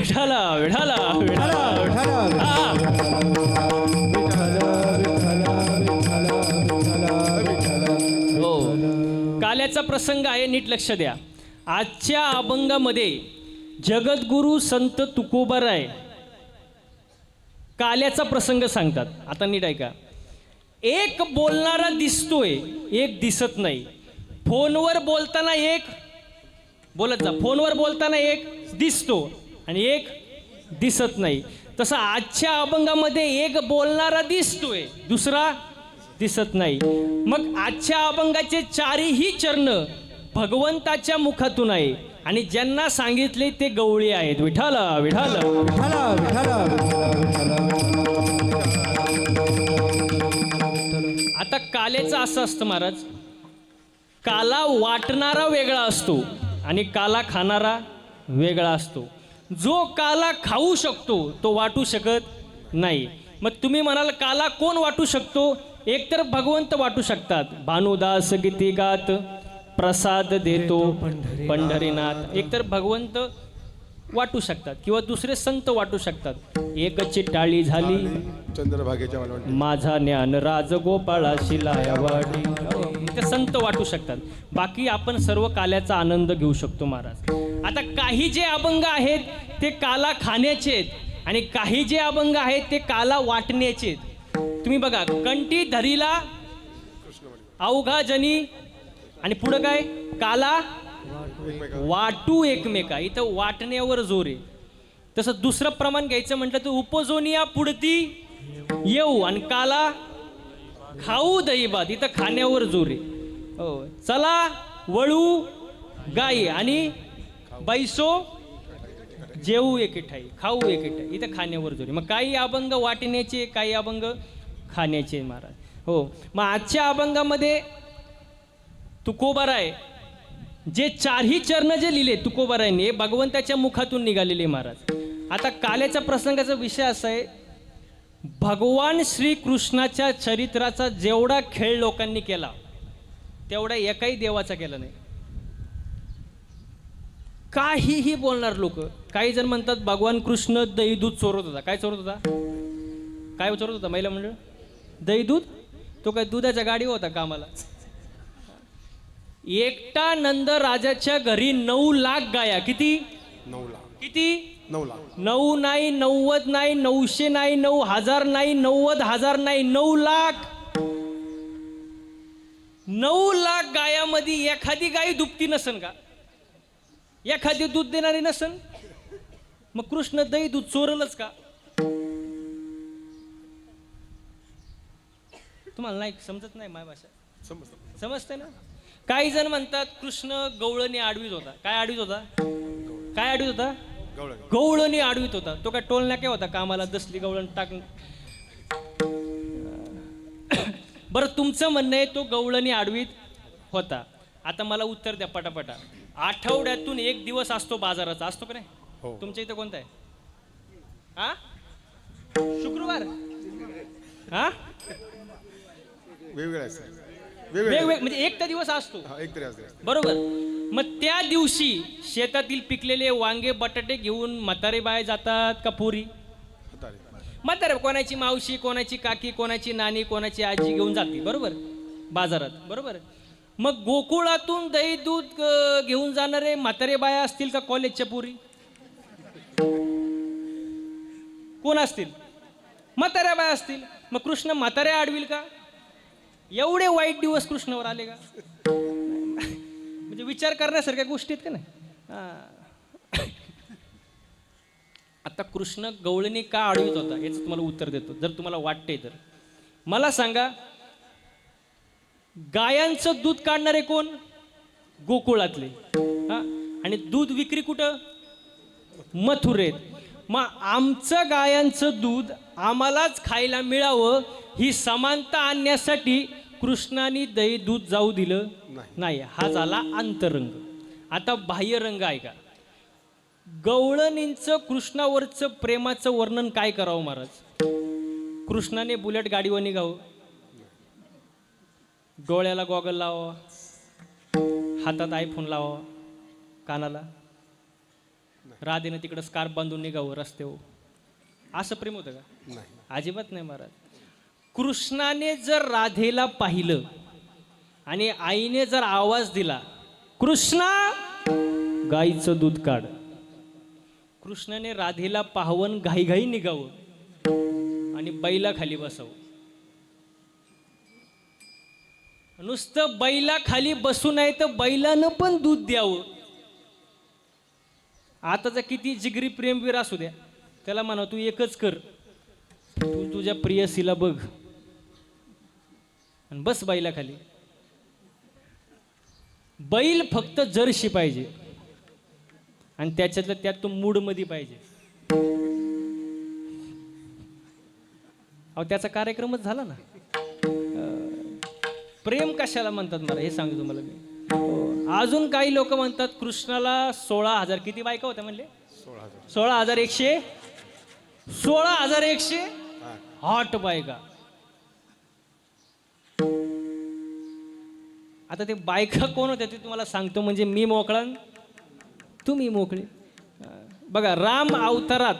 विठाला विठाला विठाला हा. हो, काल्याचा प्रसंग आहे, नीट लक्ष द्या. आजच्या अभंगामध्ये जगद्गुरु संत तुकोबाराय काल्याचा प्रसंग सांगतात. आता नीट ऐका. एक बोलणारा दिसतोय, एक दिसत नाही. फोनवर बोलताना एक बोलत जा, फोनवर बोलताना एक दिसतो आणि एक दिसत नाही. तसं आजच्या अभंगामध्ये एक बोलणारा दिसतोय, दुसरा दिसत नाही. मग आजच्या अभंगाचे चारही चरण भगवंताच्या मुखातून आहे आणि ज्यांना सांगितले ते गवळी आहेत. विठाला विठाला विठाला विठाला आता कालेचं असं असतं महाराज, काला वाटणारा वेगळा असतो आणि काला खाणारा वेगळा असतो. जो काला खाऊ शकतो तो वाटू शकत नाही. मग तुम्ही म्हणाल काला कोण वाटू शकतो? एकतर भगवंत वाटू शकतात, भानुदास गीती गात प्रसाद देतो पंढरीनाथ. एकतर भगवंत वाटू शकतात किंवा दुसरे संत वाटू शकतात. एकची टाळी झाली चंद्रभागेच्या मालवणी माझा ज्ञान राजगोपाळाशी लायावाडी. ते संत वाटू शकतात. बाकी आपण सर्व काल्याचा आनंद घेऊ शकतो महाराज. आता काही जे अभंग आहेत ते काला खाण्याचे आहेत आणि काही जे अभंग आहेत ते काला वाटण्याचे आहेत. तुम्ही बघा, कंठी धरीला अवघा जनी आणि पुढं काय, काला वाटू एकमेका. इथं वाटण्यावर जोर आहे. तसं दुसरं प्रमाण घ्यायचं म्हटलं तर उपजोनिया पुढती येऊ आणि काला खाऊ दहीभात. इथं खाण्यावर जोर आहे. हो, चला वळू गाई आणि बैसो जेऊ एके ठाई खाऊ एके ठाई. इथं खाण्यावर जोर आहे. मग काही अभंग वाटण्याचे, काही अभंग खाण्याचे महाराज. हो, मग आजच्या अभंगामध्ये तुकोबाराय जे चारही चरण जे लिहिले तुकोबारायने भगवंताच्या मुखातून निघालेले महाराज. आता काल्याच्या प्रसंगाचा विषय असा आहे, भगवान श्रीकृष्णाच्या चरित्राचा जेवढा खेळ लोकांनी केला तेवढा एकाही देवाचा केला नाही. काहीही बोलणार लोक. काही जण म्हणतात भगवान कृष्ण दही दूध चोरत होता. काय चोरत होता? काय चोरत होता? महिला मंडळ दही दूध. तो काय दुधाच्या गाडी होता कामाला? एकटा नंद राजाच्या घरी 9 लाख गाया. किती? 9 लाख. किती? 9 लाख. 9 नाही, 90 नाही, 900 नाही, 9000 नाही, 90,000 नाही, 9 लाख. 9 लाख गायामध्ये एखादी गाय दुभती नसन का? एखादी दूध देणारी नसन? मग कृष्ण दही दूध चोरलच का? तुम्हाला नाही समजत? नाही माझी भाषा समजते ना? काही जण म्हणतात कृष्ण गवळणी आडवीत होता. काय आडवीत होता? काय आडवीत होता? गवळणी आडवीत होता. तो काय टोल नाक्या होता कामाला? दसली गवळण टाक. बरं, तुमचं म्हणणं आहे तो गवळणी आडवीत होता. आता मला उत्तर द्या पटापटा. आठवड्यातून एक दिवस असतो बाजाराचा, असतो का नाही? हो. तुमच्या इथं कोणता आहे? हा, शुक्रवार. हा, वेगवेगळे असतात. वेगवेगळे म्हणजे एक तर दिवस असतो, एक तरी असते. बरोबर. मग त्या दिवशी शेतातील पिकलेले वांगे बटाटे घेऊन म्हातारे बाय जातात का पोरी? म्हातारे, कोणाची मावशी, कोणाची काकी, कोणाची नानी, कोणाची आजी घेऊन जाते, बरोबर, बाजारात, बरोबर. मग गोकुळातून दही दूध घेऊन जाणारे म्हातारे बाया असतील का कॉलेजच्या पोरी? कोण असतील? म्हाताऱ्या बाया असतील. मग कृष्ण म्हाताऱ्या आडविल का? एवढे वाईट दिवस कृष्णावर आले का? म्हणजे विचार करण्यासारख्या गोष्टी आहेत का नाही? आता कृष्ण गवळणी का आडवीत होता याचं तुम्हाला उत्तर देतो, जर तुम्हाला वाटते तर. मला सांगा, गायांचं दूध काढणारे कोण? गोकुळातले. हा, आणि दूध विक्री कुठं? मथुरेत. मग आमचं गायांचं दूध आम्हालाच खायला मिळावं ही समानता आणण्यासाठी कृष्णाने दही दूध जाऊ दिलं नाही. हा झाला अंतरंग. आता बाह्यरंग आहे का? गवळणींचं कृष्णावरचं प्रेमाचं वर्णन काय करावं महाराज? कृष्णाने बुलेट गाडीवर निघावं, डोळ्याला गॉगल लावावा, हातात आयफोन लावावा, कानाला राधेनं तिकडं स्कार्फ बांधून निघावं रस्त्यावर, असं प्रेम होतं का? नाही. अजिबात नाही महाराज. कृष्णाने जर राधेला पाहिलं आणि आईने जर आवाज दिला, कृष्णा गाईचं दूध काढ, कृष्णाने राधेला पाहून घाईघाई निघावं आणि बैला खाली बसावं. नुसतं बैला खाली बसू नये तर बैलानं पण दूध द्यावं. आताचा किती जिगरी प्रेमवीर असू द्या, त्याला म्हणा तू एकच कर, तू तुझ्या प्रियसीला बघ आणि बस बैला खाली. बैल फक्त जर्शी पाहिजे आणि त्याच्यातलं त्यात तो मूडमध्ये पाहिजे. अहो त्याचा कार्यक्रमच झाला ना. प्रेम कशाला म्हणतात मला हे सांगतो तुम्हाला मी. अजून काही लोक म्हणतात कृष्णाला 16,000 किती बायका होत्या म्हणले? 16,100 16,100 हॉट बायका. आता ते बायका कोण होत्या ते तुम्हाला सांगतो, म्हणजे मी मोकळा तुम्ही मोकळे. बघा, राम अवतारात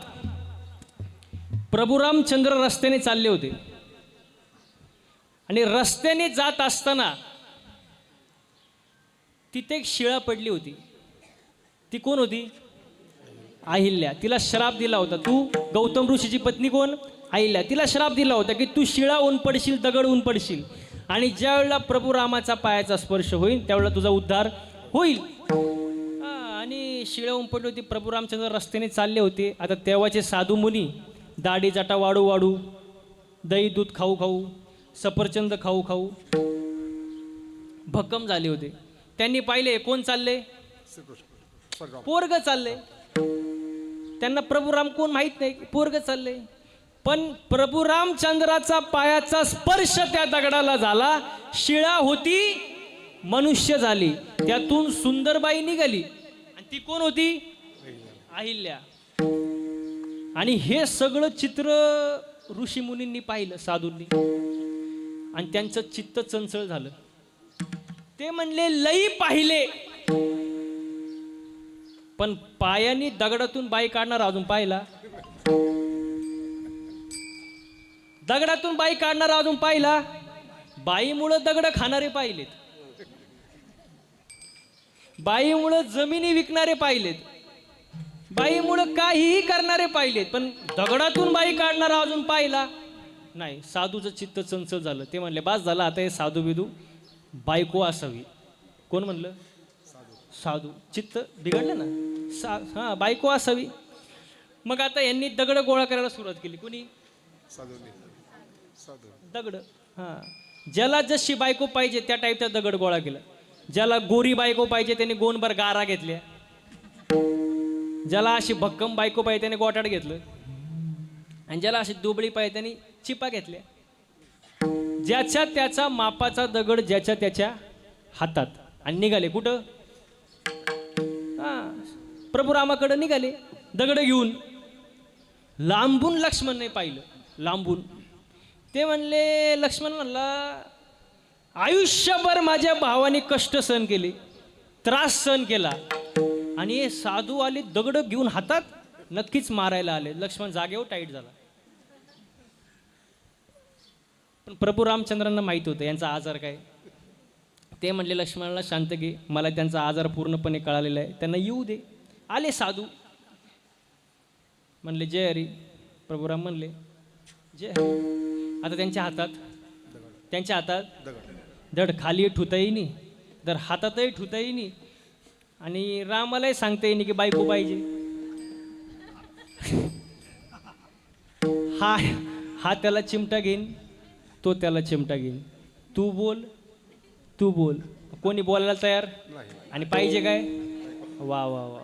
प्रभू रामचंद्र रस्त्याने चालले होते आणि रस्त्याने जात असताना तिथे एक शिळा पडली होती. ती कोण होती? अहिल्या. तिला श्राप दिला होता. तू गौतम ऋषीची पत्नी कोण? अहिल्या. तिला श्राप दिला होता की तू शिळा ऊन पडशील, दगड ऊन पडशील, आणि ज्या वेळेला प्रभू रामाचा पायाचा स्पर्श होईल त्यावेळेला तुझा उद्धार होईल. आणि शिळा ऊन पडली होती. प्रभू रामचंद्र रस्त्याने चालले होते. आता तेव्हाचे साधू मुनी दाढी जाटा वाढू वाढू, दही दूध खाऊ खाऊ, सफरचंद खाऊ खाऊ भक्कम झाले होते. त्यांनी पाहिले कोण चालले? पोरग चालले. त्यांना प्रभू राम कोण माहित नाही, पोरग चालले. पण प्रभू रामचंद्राचा पायाचा स्पर्श त्या दगडाला झाला. शिळा होती मनुष्य झाली. त्यातून सुंदरबाई निघाली आणि ती कोण होती? अहिल्या. आणि हे सगळं चित्र ऋषी मुनींनी पाहिलं, साधूंनी, आणि त्यांचं चित्त चंचल झालं. ते म्हणले लई पाहिले, पण पायानी दगडातून बाई काढणार अजून पाहिला? दगडातून बाई काढणार अजून पाहिला? बाईमुळं दगड खाणारे पाहिलेत, बाईमुळं जमिनी विकणारे पाहिलेत, बाईमुळं काहीही करणारे पाहिलेत, पण दगडातून बाई काढणारा अजून पाहिला नाही. साधूचं चित्त चंचल झालं. ते म्हणले बास झालं, आता हे साधू बिधू बायको असावी. कोण म्हणलं? साधू. चित्त बिघडलं ना. हां, बायको असावी. मग आता यांनी दगड गोळा करायला सुरुवात केली. कोणी? दगड. हां, ज्याला जशी बायको पाहिजे त्या टाईपचा दगड गोळा केला. ज्याला गोरी बायको पाहिजे त्याने गोणभर गारा घेतल्या, ज्याला अशी भक्कम बायको पाहिजे त्याने गोटाड घेतलं, आणि ज्याला अशी दुबळी पाहिजे त्याने चिपा घेतल्या. ज्याच्या त्याचा मापाचा दगड ज्याच्या त्याच्या हातात. आणि निघाले कुठं? प्रभू रामाकडे निघाले दगड घेऊन. लांबून लक्ष्मणने पाहिलं, लांबून. ते म्हणले, लक्ष्मण म्हणला आयुष्यभर माझ्या भावाने कष्ट सहन केले, त्रास सहन केला, आणि हे साधू आले दगड घेऊन हातात, नक्कीच मारायला आले. लक्ष्मण जागेवर टाईट झाला. पण प्रभू रामचंद्रांना माहित होतं यांचा आजार काय. ते म्हणले लक्ष्मणाला शांत घे, मला त्यांचा आजार पूर्णपणे कळालेला आहे, त्यांना येऊ दे. आले साधू. म्हणले जय हरी. प्रभुराम म्हणले जय हरी. आता त्यांच्या हातात धड खाली ठुता येईनी, धड हातातही ठुता येईनी, आणि रामालाही सांगता येईनी की बायको पाहिजे. हा त्याला चिमटा घेईन, तो त्याला चिमटा घेईन. तू बोल. कोणी बोलायला तयार? आणि पाहिजे काय? वा वा वा.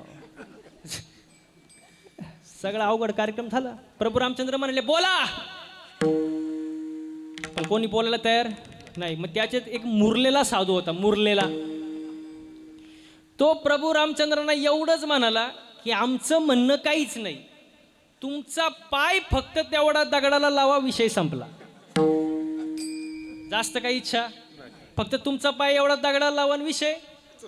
सगळा अवघड कार्यक्रम झाला. प्रभू रामचंद्र म्हणले बोला, पण कोणी बोलायला तयार नाही. मग त्याच्यात एक मुरलेला साधू होता, मुरलेला. तो प्रभू रामचंद्रांना एवढंच म्हणाला की आमचं म्हणणं काहीच नाही, तुमचा पाय फक्त तेवढा दगडाला लावा, विषय संपला. जास्त काही इच्छा, फक्त तुमचा पाय एवढा दगडाला लावा, विषय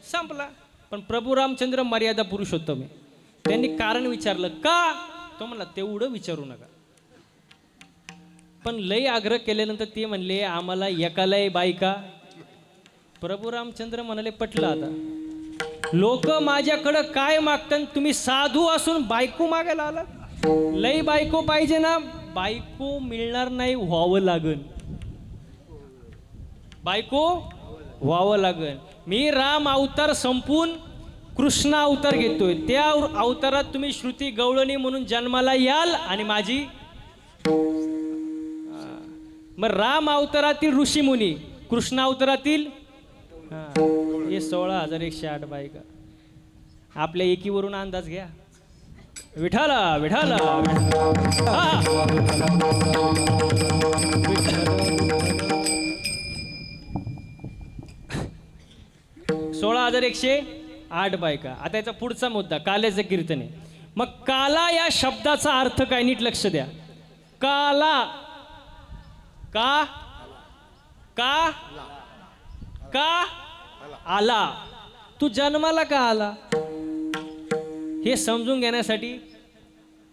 संपला. पण प्रभू रामचंद्र मर्यादा पुरुषोत्तम आहे. त्यांनी कारण विचारलं का, तो म्हणला तेवढं विचारू नका. पण लय आग्रह केल्यानंतर ते म्हणले आम्हाला एकालाही बायका. प्रभू रामचंद्र म्हणाले पटलं आता, लोक माझ्याकडं काय मागतात, तुम्ही साधू असून बायको मागायला आलात. लय बायको पाहिजे ना, बायको मिळणार नाही, व्हावं लागन. बायको व्हावं लागन. मी राम अवतार संपून कृष्ण अवतार घेतोय, त्या अवतारात तुम्ही श्रुती गवळणी म्हणून जन्माला याल आणि माझी. मग राम अवतारातील ऋषीमुनी, कृष्ण अवतारातील हे 16,108 बायका. आपल्या एकीवरून अंदाज घ्या. विठाला विठाला 16,108 बायका. आता याचा पुढचा मुद्दा काल्याचं कीर्तन आहे. मग काला या शब्दाचा अर्थ काय, नीट लक्ष द्या. काला का का का आला, तू जन्माला का आला हे समजून घेण्यासाठी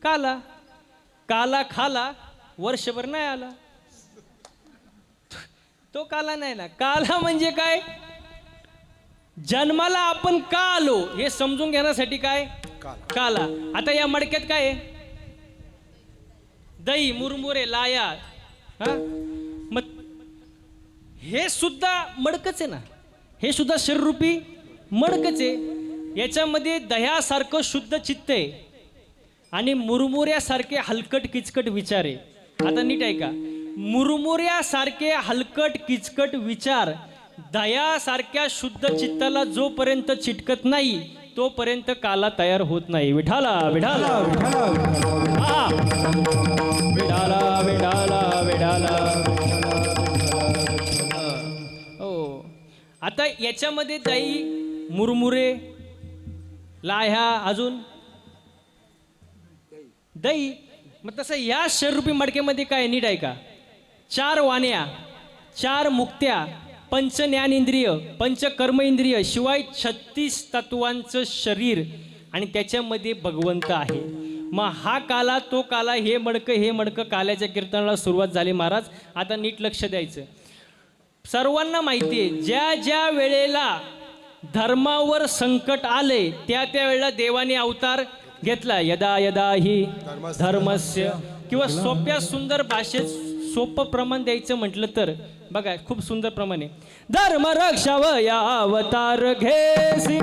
काला. काला खाला वर्षभर नाही आला, तो काला नाही ना. काला म्हणजे काय, जन्माला आपण का आलो हे समजून घेण्यासाठी काय काला. आता या मडक्यात काय आहे, दही मुरमुरे लाया. मग हे सुद्धा मडकच आहे ना, हे सुद्धा शरीररूपी मडकच आहे. याच्यामध्ये दह्यासारखं शुद्ध चित्त आहे आणि मुरमुऱ्यासारखे हलकट किचकट विचार आहे. आता नीट ऐका, मुरमुऱ्यासारखे हलकट किचकट विचार दह्यासारख्या शुद्ध चित्ताला जोपर्यंत चिटकत नाही तोपर्यंत काला तयार होत नाही. विठाला विठाला विठाला विठाला विठाला. हो, आता याच्यामध्ये दही मुरमुरे लाह्या अजून दही. मग तसं या शरीरूपी मडक्यामध्ये काय, नीट आहे का, 4 वाण्या, 4 मुक्त्या, पंच ज्ञानेंद्रिय, पंच कर्म इंद्रिय, शिवाय 36 तत्वांचं शरीर आणि त्याच्यामध्ये भगवंत आहे. मग हा काला तो काला, हे मडकं काल्याच्या कीर्तनाला सुरुवात झाली महाराज. आता नीट लक्ष द्यायचं. सर्वांना माहिती आहे, ज्या ज्या वेळेला धर्मावर संकट आले त्या वेळेला देवाने अवतार घेतला. यदा यदा ही धर्मस्य, किंवा सोप्या सुंदर भाषेत सोपं प्रमाण द्यायचं म्हटलं तर बघा खूप सुंदर प्रमाण आहे. धर्म रक्षावया अवतार घेसी,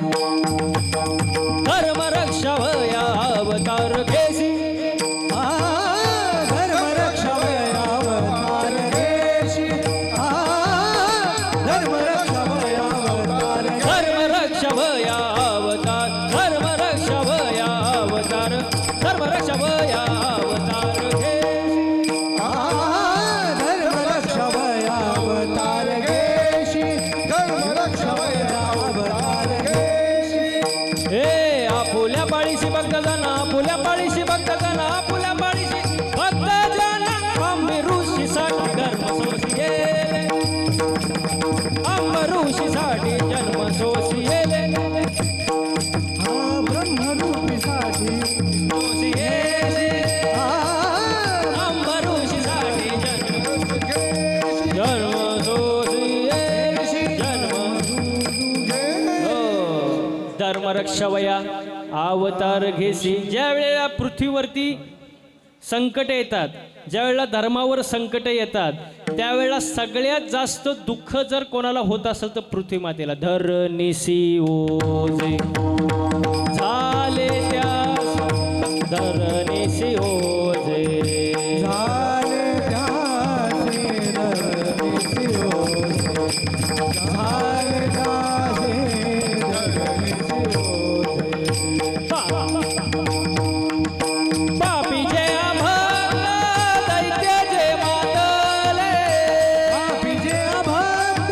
धर्म रक्षावया अवतार घेसी, धर्म रक्षावया अवतार घेसी, धर्म रक्षावया अवतार, धर्म रक्षावया अवतार, धर्म रक्षावया अवतार, धर्म रक्षावया अवतार घेसी, धर्म रक्षावया अवतार घेसी, धर्म रक्षावया अवतार घेसी. हे आपुल्या पाळीशी भक्त जण, आपुल्या पाळीशी भक्त जण, आपुल्या पाळीशी भक्त जण, आंबे ऋषीसाठी कर्म सोसी येले, आंबे ऋषीसाठी जन्म सोसी येले, ब्रह्मरूपीसाठी सोसी येले, आंबे ऋषीसाठी जन्म सोसी येले, धर्म रक्षावया अवतार घेसी. ज्या वेळेला पृथ्वीवरती संकट येतात, ज्या वेळेला धर्मावर संकट येतात, त्यावेळेला सगळ्यात जास्त दुःख जर कोणाला होत असेल तर पृथ्वी मातेला. धरणीसी ओझे झाले त्यास, धरणीसी ओझे झाले त्याचे धरणीचे ओझे, झाले त्याचे धरणीचे ओझे. पापी जय अभंग दैत्य जय मातले, पापी जे अभक्त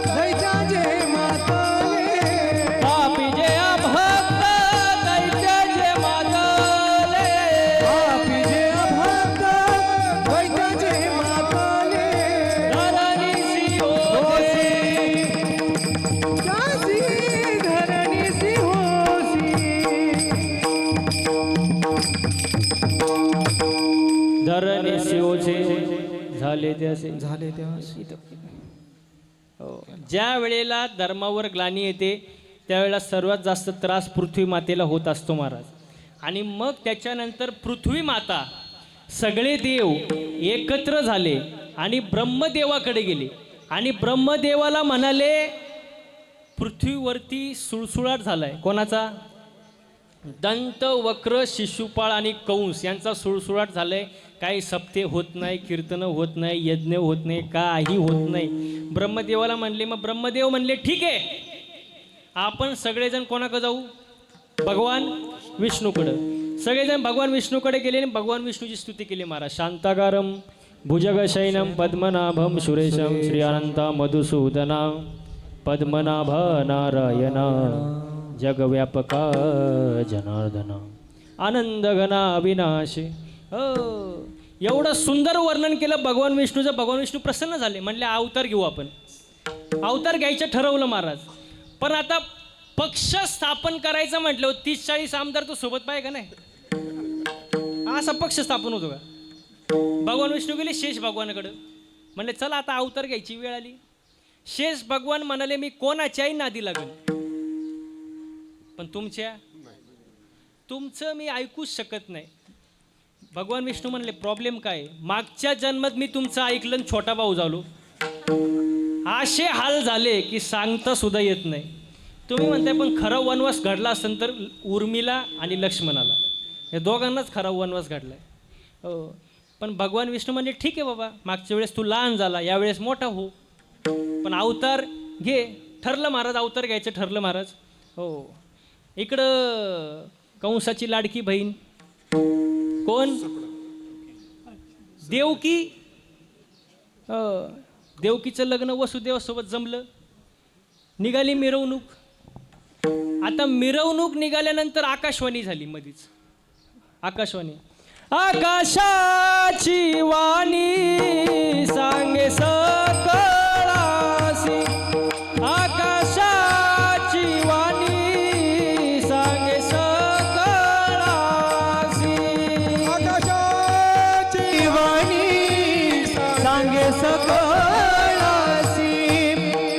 दैत्याचे मातले, पापी जय अभंग दैत्य जय मातले, पापी जे अभक्त धरणीसी ओझे झाले ते असे झाले तेव्हा हो. ज्या वेळेला धर्मावर ग्लानी येते त्यावेळेला सर्वात जास्त त्रास पृथ्वी मातेला होत असतो महाराज. आणि मग त्याच्यानंतर पृथ्वी माता सगळे देव एकत्र झाले आणि ब्रह्मदेवाकडे गेले आणि ब्रह्मदेवाला म्हणाले पृथ्वीवरती सुळसुळाट झालाय. कोणाचा? दंत, वक्र, शिशुपाळ आणि कंस यांचा सुळसुळाट झालाय. काही सप्ते होत नाही, कीर्तनं होत नाही, यज्ञ होत नाही, काही होत नाही. ब्रह्मदेवाला म्हणले. मग ब्रह्मदेव म्हणले ठीक आहे, आपण सगळेजण कोणाकडे जाऊ? भगवान विष्णूकडं. सगळेजण भगवान विष्णूकडे गेले आणि भगवान विष्णूची स्तुती केली महाराज. शांताकारम भुजगशयनम पद्मनाभम सुरेशम श्री अनंत मधुसूदना पद्मनाभ नारायण जगव्यापका जनार्दना आनंदघना अविनाशी. एवढं सुंदर वर्णन केलं भगवान विष्णूचं. भगवान विष्णू प्रसन्न झाले. म्हणले अवतार घेऊ आपण. अवतार घ्यायचं ठरवलं महाराज. पण आता पक्ष स्थापन करायचं म्हटलं 30-40 आमदार तो सोबत पाहिजे का नाही? असा पक्ष स्थापन होतो का? भगवान विष्णू गेले शेष भगवानाकडं. म्हणले चला आता अवतार घ्यायची वेळ आली. शेष भगवान म्हणाले मी कोणाच्याही नादी लागेल, पण तुमचं मी ऐकूच शकत नाही. भगवान विष्णू म्हणले प्रॉब्लेम काय? मागच्या जन्मात मी तुमचं ऐकलं आणि छोटा भाऊ झालो. असे हाल झाले की सांगता सुद्धा येत नाही. तुम्ही म्हणताय पण खरा वनवास घडला असेल तर उर्मिला आणि लक्ष्मणाला, या दोघांनाच खरा वनवास घडलाय. हो, पण भगवान विष्णू म्हणले ठीक आहे बाबा, मागच्या वेळेस तू लहान झाला, यावेळेस मोठा हो, पण अवतार घे. ठरलं महाराज, अवतार घ्यायचं ठरलं महाराज. हो, इकडं कंसाची लाडकी बहीण कोण? देवकी. देवकीचं लग्न वसुदेवासोबत जमलं. निघाली मिरवणूक. आता मिरवणूक निघाल्यानंतर आकाशवाणी झाली मधीच. आकाशवाणी. आकाशाची वाणी सांगे सकळासी. आकाशाची वाणी सांगे सकळासी. आकाशाची वाणी सांगे सकळासी.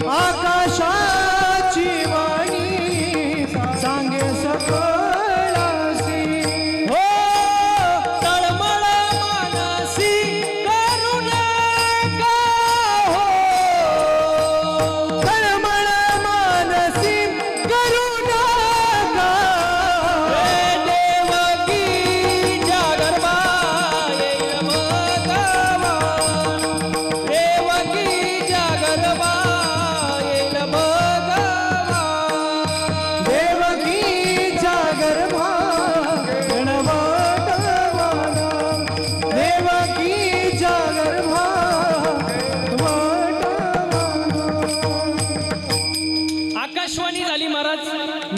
आकाशाची वाणी सांगे सकळासी. हो तळमळ मानसी करू नका. हो तळमळ मानसी करू नका. हे देवकी जागरबा येईल भगवान. देवकी जागरबा येईल भगवान. देवकीच्या गर्भात गणवटवाना. देवकीच्या गर्भात वटवाना. आकाशवाणी झाली महाराज.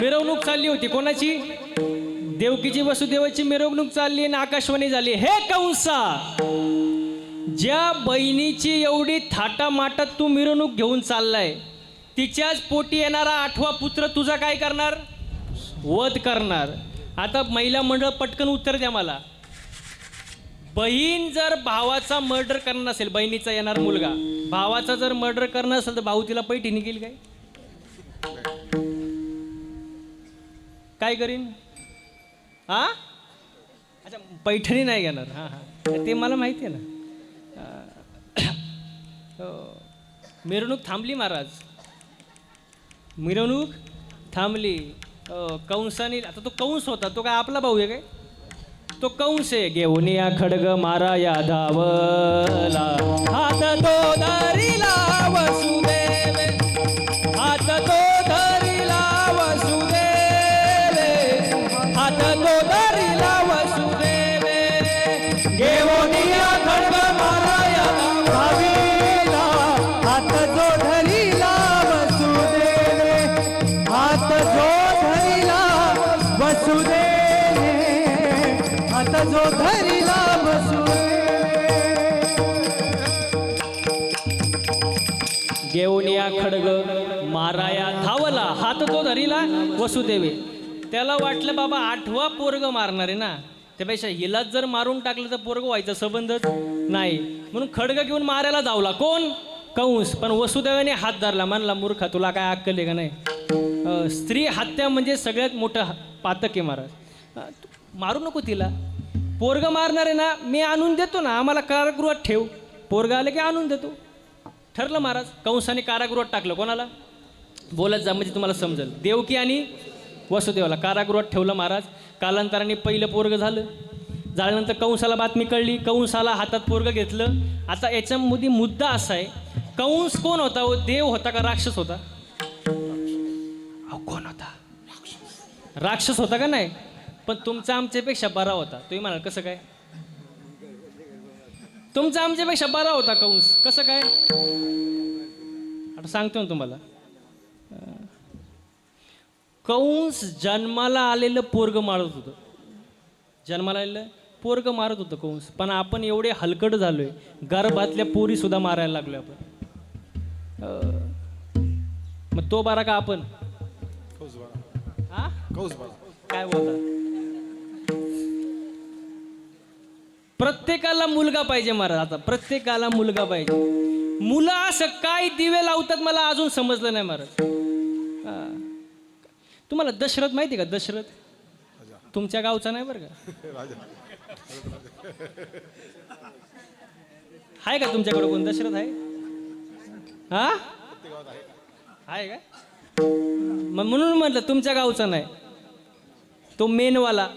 मिरवणूक चालली होती. कोणाची? देवकीची वसुदेवाची मिरवणूक चालली आणि आकाशवाणी झाली. हे कंसा, ज्या बहिणीची एवढी थाटामाटात तू मिरवणूक घेऊन चाललाय, तिच्याच पोटी येणारा 8वा पुत्र तुझा काय करणार? वध करणार. आता महिला मंडळ पटकन उत्तर द्या मला. बहीण जर भावाचा मर्डर करणार नसेल, बहिणीचा येणार मुलगा भावाचा जर मर्डर करणार असेल तर भाऊ तिला पैठणी गेली काय करीन? हा, अच्छा, पैठणी नाही घेणार. हां हां, ते मला माहिती आहे ना. मिरवणूक थांबली महाराज. मिरवणूक थांबली. कंसाने, आता तो कंस होता, तो काय आपला भाऊ आहे काय? तो कंस आहे. घेऊन या खडग मारा या धावला, हात तो धरिला वसुदेवे. हात तो धरिला वसुदेवे. हात तो धरिला वसुदेवे. घेऊन या खडग मारा या भावीला हात जो धरिला वसुदेवे. हात जो धरिला वसुदेवे. हात जो धरिला वसुदेवे. घेऊन या खडग माराया धावला, हात तो धरिला वसुदेवे. त्याला वाटलं बाबा 8वा पोरग मारणार आहे ना, त्यापेक्षा हिलाच जर मारून टाकलं तर पोरग व्हायचा संबंधच नाही, म्हणून खडग घेऊन मारायला धावला कोण? कंस. पण वसुदेवाने हात धरला, म्हणला मूर्खा तुला काय अक्कल आहे का नाही? स्त्री हत्या म्हणजे सगळ्यात मोठं पातक आहे महाराज. मारू नको तिला. पोरग मारणार आहे ना, मी आणून देतो ना, आम्हाला कारागृहात ठेव, पोरग आलं की आणून देतो. ठरलं महाराज. कंसाने कारागृहात टाकलं. कोणाला? बोलत जा म्हणजे तुम्हाला समजेल. देवकी आणि वसुदेवाला कारागृहात ठेवलं महाराज. कालांतराने पहिलं पोरग झाल्यानंतर कंसाला बातमी कळली. कंसाला हातात पोरग घेतलं. आता याच्यामध्ये मुद्दा असा आहे, कंस कोण होता? देव होता का राक्षस होता? कोण होता? राक्षस होता का नाही? पण तुमचा आमच्यापेक्षा बरा होता. तुम्ही म्हणाल कसं काय? तुमचा आमच्यापेक्षा बरा होता कंस. कसं काय? आता सांगतो ना तुम्हाला. कंस जन्माला आलेलं पोरग मारत होतं. जन्माला आलेलं पोरग मारत होतं कंस. पण आपण एवढे हलकट झालोय, गर्भातल्या पोरी सुद्धा मारायला लागलोय आपण. मग तो बारा का आपण? कौस बारा. हा? कौस बारा. काय बोलता? प्रत्येकाला मुलगा पाहिजे महाराज. आता प्रत्येकाला मुलगा पाहिजे. मुलं असं काय दिवे लावतात मला अजून समजलं नाही महाराज. तुम्हाला दशरथ माहिती का? दशरथ तुमच्या गावचा नाही बरं का. राजा. आहे का तुमच्याकडे कोण दशरथ आहे? हा आहे का? मग म्हणून म्हटलं तुमच्या गावचा नाही, तो मेनवाला.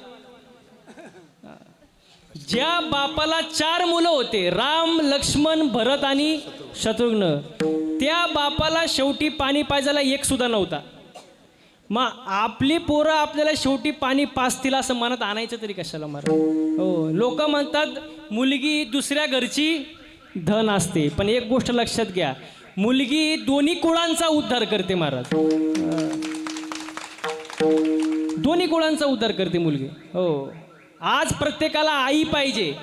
ज्या बापाला 4 मुलं होते, राम, लक्ष्मण, भरत आणि शत्रुघ्न, त्या बापाला शेवटी पाणी पाजायला एक सुद्धा नव्हता. मग आपली पोरं आपल्याला शेवटी पाणी पाजतील असं मनात आणायचं तरी कशाला महाराज? हो, लोक म्हणतात मुलगी दुसऱ्या घरची धन असते, पण एक गोष्ट लक्षात घ्या, मुलगी दोन्ही कुळांचा उद्धार करते महाराज. दोन्ही कुळांचा उद्धार करते मुलगी. हो, आज प्रत्येकाला आई पाहिजे,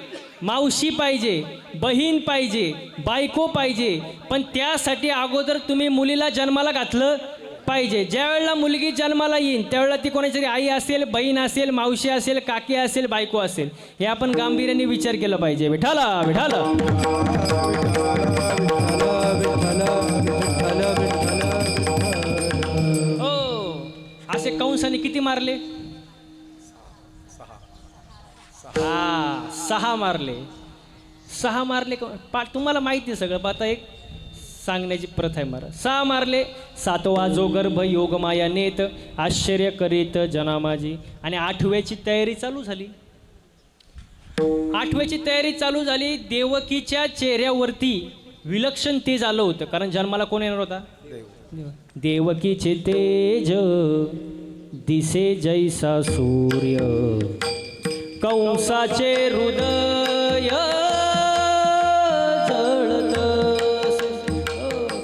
मावशी पाहिजे, बहीण पाहिजे, बायको पाहिजे, पण त्यासाठी अगोदर तुम्ही मुलीला जन्माला घातलं पाहिजे. ज्या वेळेला मुलगी जन्माला येईल त्यावेळेला ती कोणाची तरी आई असेल, बहीण असेल, मावशी असेल, काकी असेल, बायको असेल, हे आपण गांभीर्याने विचार केला पाहिजे. विठाला विठाला. हो, असे कंसाने किती मारले? 6 मारले. 6 मारले. तुम्हाला माहिती आहे सगळं. आता एक सांगण्याची प्रथा आहे महाराज. 6 मारले. 7वा जो गर्भ योगमाया नेत, आश्चर्य करीत जना माझी. आणि 8व्याची तयारी चालू झाली. 8व्याची तयारी चालू झाली. देवकीच्या चेहऱ्यावरती विलक्षण तेज आलं होतं, कारण जन्माला कोण येणार होता? देवकीचे तेज दिसे जैसा सूर्य, कंसाचे हृदय जळत.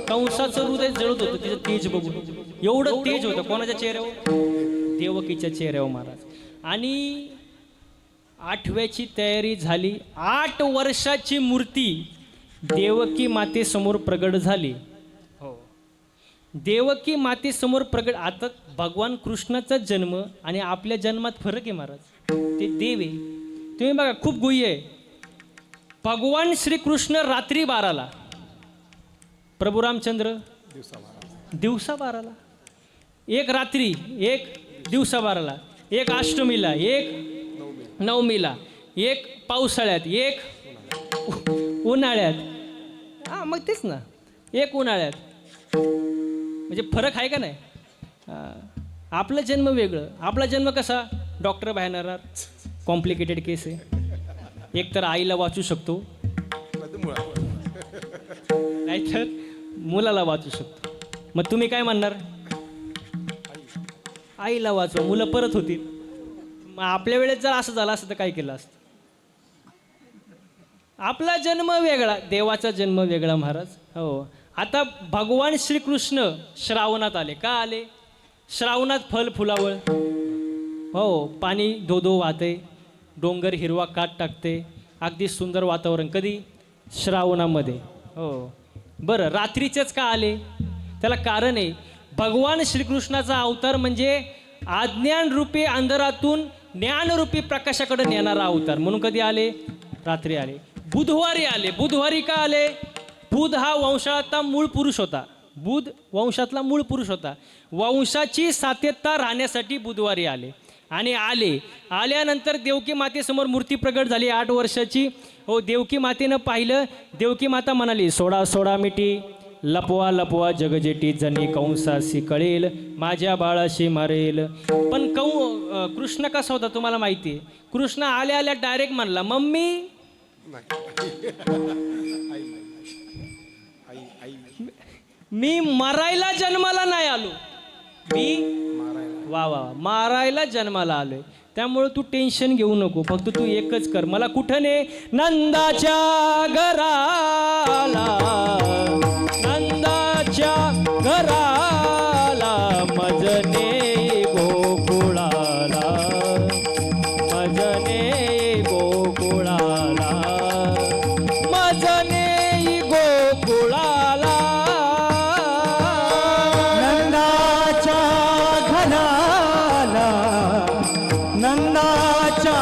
कंसाचं हृदय जळत होतं तिचं तेज बघून. एवढं तेज होतं कोणाच्या चेहऱ्यावर? देवकीच्या चेहऱ्यावर महाराज. आणि 8व्याची तयारी झाली. 8 वर्षाची मूर्ती देवकी मातेसमोर प्रगट झाली. हो, देवकी मातेसमोर प्रगट. आता भगवान कृष्णाचा जन्म आणि आपल्या जन्मात फरक आहे महाराज. ते देव आहे. तुम्ही बघा, खूप गुह्य आहे. भगवान श्रीकृष्ण रात्री 12ला, प्रभू रामचंद्र दिवसा 12ला. एक रात्री, एक दिवसा 12ला, एक अष्टमीला, एक नवमीला, एक पावसाळ्यात, एक उन्हाळ्यात. हां, मग तेच ना, एक उन्हाळ्यात. म्हणजे फरक आहे का नाही? आपला जन्म वेगळं. आपला जन्म कसा? डॉक्टर बाहेर, कॉम्प्लिकेटेड केस आहे. एक तर आईला वाचू शकतो, नाहीतर मुलाला वाचू शकतो. मग तुम्ही काय म्हणणार? आईला वाचवा, मुलं परत होतील. मग आपल्या वेळेत जर असं झालं असतं तर काय केलं असतं? आपला जन्म वेगळा, देवाचा जन्म वेगळा महाराज. हो, आता भगवान श्रीकृष्ण श्रावणात आले. का आले? श्रावणात फल फुलावळ, हो, पाणी धो वाहते, डोंगर हिरवा काट टाकते, अगदी सुंदर वातावरण. कधी? श्रावणामध्ये. हो, बरं, रात्रीचेच का आले? त्याला कारण आहे. भगवान श्रीकृष्णाचा अवतार म्हणजे अज्ञान रूपी अंधारातून ज्ञानरूपी प्रकाशाकडे नेणारा अवतार. म्हणून कधी आले? रात्री आले. बुधवारी आले. बुधवारी का आले? बुध हा वंशाचा मूळ पुरुष होता. बुध वंशातला मूळ पुरुष होता. वंशाची सातत्यता राहण्यासाठी बुधवारी आले. आणि आल्यानंतर देवकी मातेसमोर मूर्ती प्रगट झाली 8 वर्षाची. हो, देवकी मातेनं पाहिलं. देवकी माता म्हणाली, सोडा सोडा मिठी, लपवा लपवा जगजेटी, जणी कंसाशी कळेल, माझ्या बाळाशी मारेल. पण कृष्ण कसा होता तुम्हाला माहिती आहे. कृष्ण आल्या आल्या डायरेक्ट म्हणला, मम्मी. मी मरायला जन्माला नाही आलो. वा वा, मारायला जन्माला आलोय. त्यामुळे तू टेन्शन घेऊ नको. फक्त तू एकच कर, मला कुठं ने? नंदाच्या घराला, नंदाच्या घराला, मजने गोकुळाला, मजने गोकुळाला, मजने गोकुळाला. नंदाच्या घराला, नंदाच्या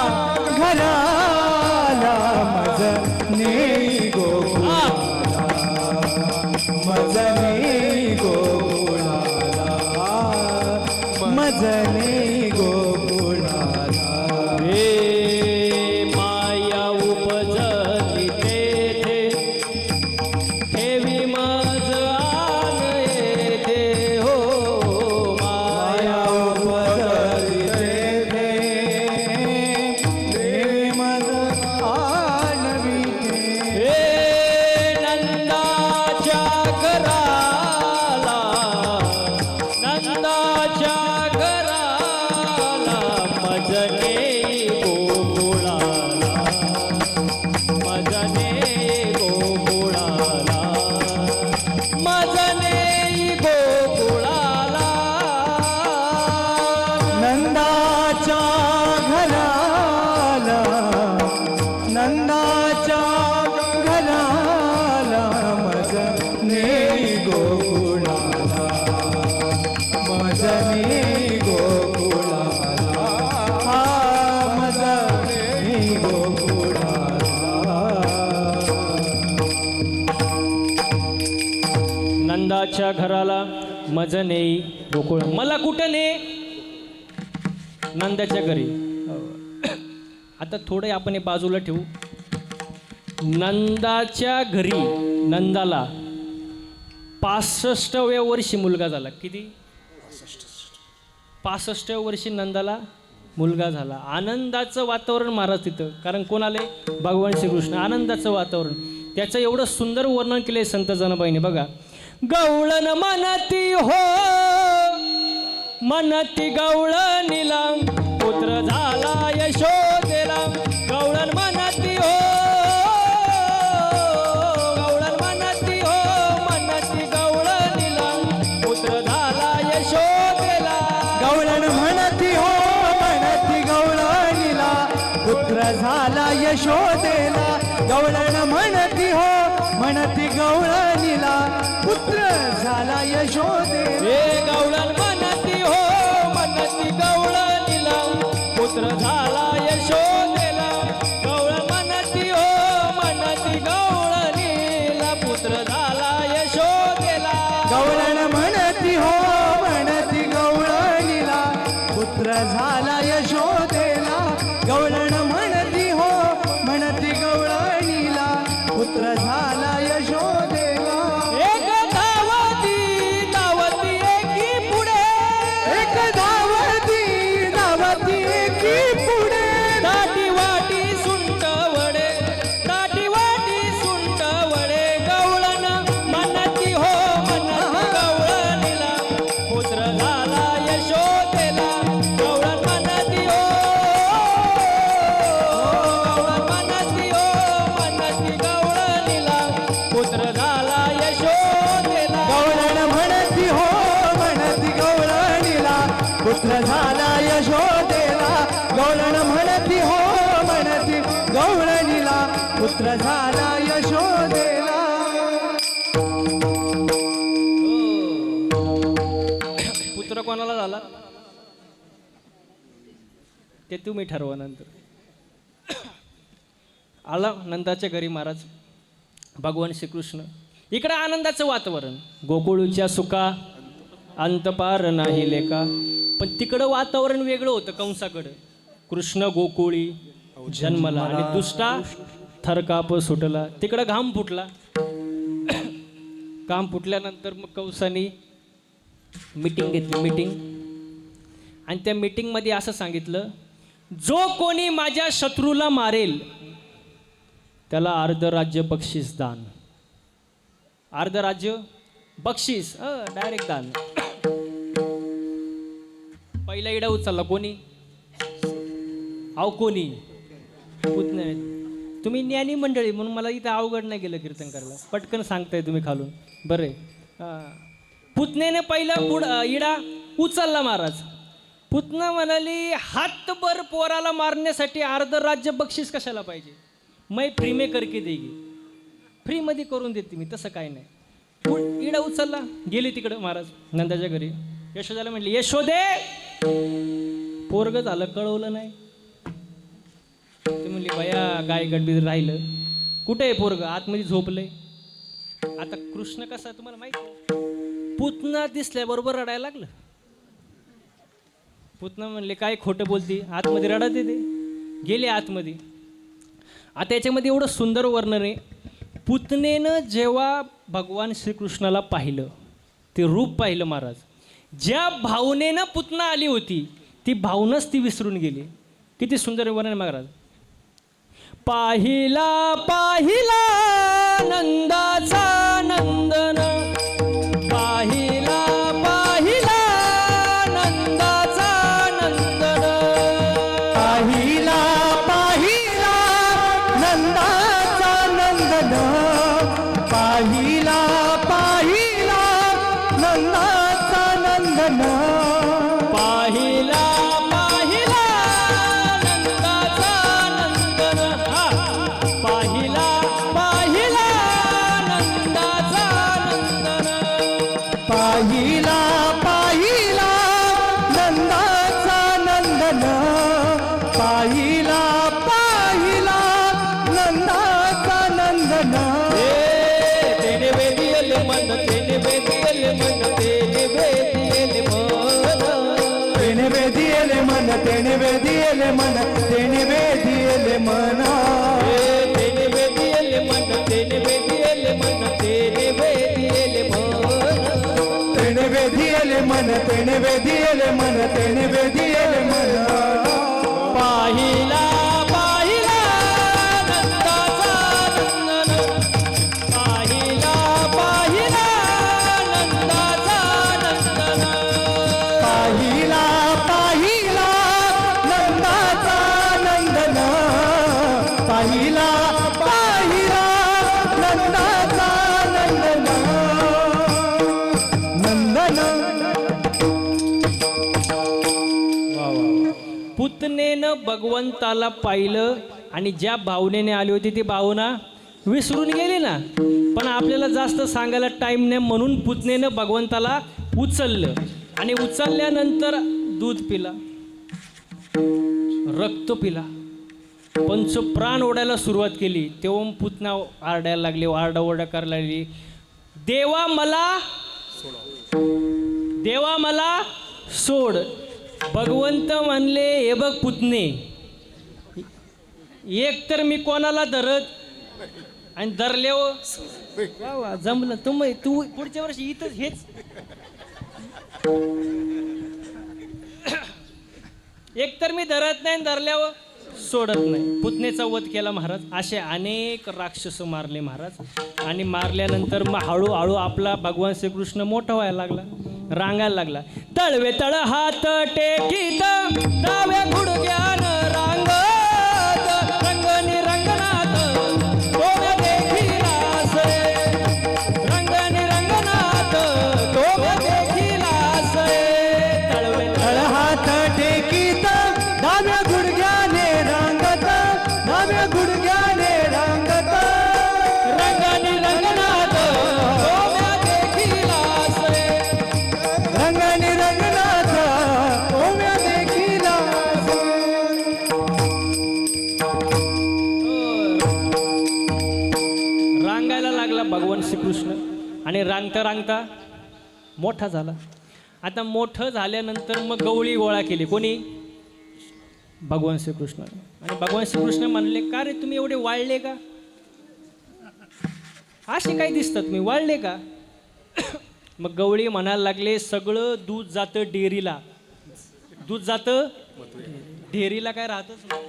घराला, मजने गोकुळाला, मजने गोकुळाला, मजने गोकुळाला. हे माया उपजली तेथे, ठेवी मज आन येथे. हो, माया उपजली तेथे, देवी मज आणविते. हे नंदाच्या घराला, नंदाच्या घराला, मजने गोकुळाला, मजने गोकुळाला, मजने गोकुळाला. नंदाच्या घराला, नंदाच्या घराला, मजने गोकुळाला, मजने गोकुळाला, हा मजने गोकुळाला. नंदाच्या घराला, मजने गोकुळ. मला कुठं ने? नंदाच्या घरी. आता थोडं आपण हे बाजूला ठेवू. नंदाच्या घरी नंदाला 65व्या वर्षी मुलगा झाला. किती? 65व्या वर्षी नंदाला मुलगा झाला. आनंदाचं वातावरण महाराज तिथं. कारण कोण आले? भगवान श्रीकृष्ण. आनंदाचं वातावरण. त्याचं एवढं सुंदर वर्णन केलंय संत जनाबाईने. बघा, गवळण म्हणती हो, म्हणती गवळणीला, पुत्र झाला यशोदेला. गवळण म्हणती हो, गवळण म्हणती हो, म्हणती गवळणीला, पुत्र झाला यशोदेला. गवळण म्हणती हो, म्हणती गवळणीला, पुत्र झाला यशोदेला. गवळण म्हणती हो, म्हणती गवळणीला, पुत्र झाला यशोदेला. हे गवळण म्हणती हो, म्हणती गवळणीला, पुत्र झाला यशोदेला. गवळण म्हणती हो, म्हणती गवळणीला, पुत्र झाला यशोदेला. गवळण म्हणती हो, म्हणती गवळणीला, पुत्र झाला यशोदेला. गवळण म्हणती हो, म्हणती गवळणीला, पुत्र झाला यशोदेला. एक धावती धावती एकी पुढे, एक धावती धावती एकी पुढे, दाटी वाटी सुंट वडे, दाटी वाटी सुंट वडे. गवळण म्हणती हो, म्हणती गवळणीला, पुत्र झाला यशोदेला. गवळण म्हणती हो, गवळण म्हणती हो, म्हणती गवळणीला, पुत्र झाला यशोदेला. गवळण म्हणती हो, म्हणती गवळणीला, पुत्र झाला यशोदेला. गवळण म्हणती हो, म्हणती गवळणीला, पुत्र झाला यशोदेला. पुत्र कोणाला झाला? ते तुम्ही ठरवा नंतर. आला नंदाच्या घरी महाराज भगवान श्रीकृष्ण. इकडं आनंदाचं वातावरण, गोकुळच्या सुखा अंत पार नाही लेका. पण तिकडं वातावरण वेगळं होतं कंसाकडं. कृष्ण गोकुळी जन्मला आणि दुष्टा थरकाप सुटला. तिकडं घाम फुटला. घाम फुटल्यानंतर मग कंसाने मीटिंग घेतली, मीटिंग. आणि त्या मीटिंगमध्ये असं सांगितलं, जो कोणी माझ्या शत्रूला मारेल त्याला अर्ध राज्य बक्षीस दान. अर्ध राज्य बक्षीस, डायरेक्ट दान. पहिला इडा उचलला कोणी? कोणी? पुतणे. तुम्ही ज्ञानी मंडळी म्हणून मला इथं अवघड नाही गेलं कीर्तन करायला, पटकन सांगताय तुम्ही खालून. बरे, पुतण्याने पहिला इडा उचलला महाराज. पुतना म्हणाली, हातभर पोराला मारण्यासाठी अर्ध राज्य बक्षीस कशाला पाहिजे? मै फ्री में करके देगी, फ्रीमध्ये करून देते मी, तसं काय नाही. इडा उचलला, गेली तिकडं महाराज नंदाच्या घरी. यशोदाला म्हटली, यशोदे पोरग झालं, कळवलं नाही. ते म्हणली, बया गाय गडबीड राहिलं. कुठे आहे पोरग? आतमध्ये झोपलंय. आता कृष्ण कसा तुम्हाला माहिती, पुतना दिसल्याबरोबर रडायला लागलं. पुतना म्हणले, काय खोटं बोलती, आतमध्ये रडत येते. गेले आतमध्ये. आता याच्यामध्ये एवढं सुंदर वर्णन आहे. पुतनेनं जेव्हा भगवान श्रीकृष्णाला पाहिलं, ते रूप पाहिलं महाराज, ज्या भावनेनं पुतना आली होती ती भावनाच ती विसरून गेली. किती सुंदर वर्णन महाराज. पाहिला पाहिला नंदाचा नंदन, पाहिला पाहिला नंदाचा नंदन, पाहिला पाहिला नंदाचा नंदन, पाहिला पाहिला नंदाचा नंदन, पाहिला पाहिला नंदाचा नंदन, पाहिला पाहिला नंदाचा नंदन, पाहिला पाहिला नंदाचा नंदन, पाहिला पाहिला नंदाचा नंदन. तेने वेदियल मन, तेने वेदियल मन, तेने वेदियल मन, तेने वेदियले मन, तेने वेदियले मन, तेने वेदियले मन, तेने वेदियल मन, तेने वेदियल मन, तेने वेदियल मन, तेने वेदियले मन, तेने वेदियले मन, तेने वेदियले मन. पाहिला पाहिला नंदाचा नंदन, पाहिला पाहिला नंदाचा नंदन, पाहिला पाहिला नंदाचा नंदन, पाहिला पाहिला नंदाचा नंदन, नंदन. पुतनेनं भगवंताला पाहिलं आणि ज्या भावनेने आली होती ती भावना विसरून गेली ना. पण आपल्याला जास्त सांगायला टाईम नाही म्हणून पुतनेनं भगवंताला उचललं आणि उचलल्यानंतर दूध पिला, रक्त पिला, पंचप्राण ओढायला सुरुवात केली. तेव्हा पुतना आरडायला लागली, आरडाओरडा करायला लागली, देवा मला, देवा मला सोड. भगवंत म्हणले, हे बघ पुतणे, एक तर मी कोणाला धरत आणि धरल्यावर वा वा जमलं. तू पुढच्या वर्षी इथंच हेच. एक तर मी धरत नाही, धरल्यावर सोडत नाही. पुतनेचा वध केला महाराज. असे अनेक राक्षस मारले महाराज. आणि मारल्यानंतर मग हळूहळू आपला भगवान श्रीकृष्ण मोठा व्हायला लागला, रांगायला लागला. तळवे तळ हात टेकीत डाव्या गुडघ्यान रांगत, रंगनी रंगनाथ कोण देखीलास, रंगनी रंगनाथ कोण देखीलास. तळवे तळ हात टेकीत डाव्या गुडघ्याने रांगत, डाव्या गुडघ्याने रांगत, रंगनी रंगनाथ कोण देखीलास, रंगनी रंगनाथ ओव्या देखील. लागला भगवान श्रीकृष्ण आणि रांगता रांगता मोठा झाला. आता मोठं झाल्यानंतर मग गवळी गोळा केली. कोणी? भगवान श्रीकृष्ण. आणि भगवान श्रीकृष्ण म्हणले, का रे तुम्ही एवढे वाळले का? असे काय दिसतात तुम्ही, वाळले का? मग गवळी म्हणायला लागले, सगळं दूध जातं डेअरीला. दूध जातं डेअरीला, काय राहतच नाही.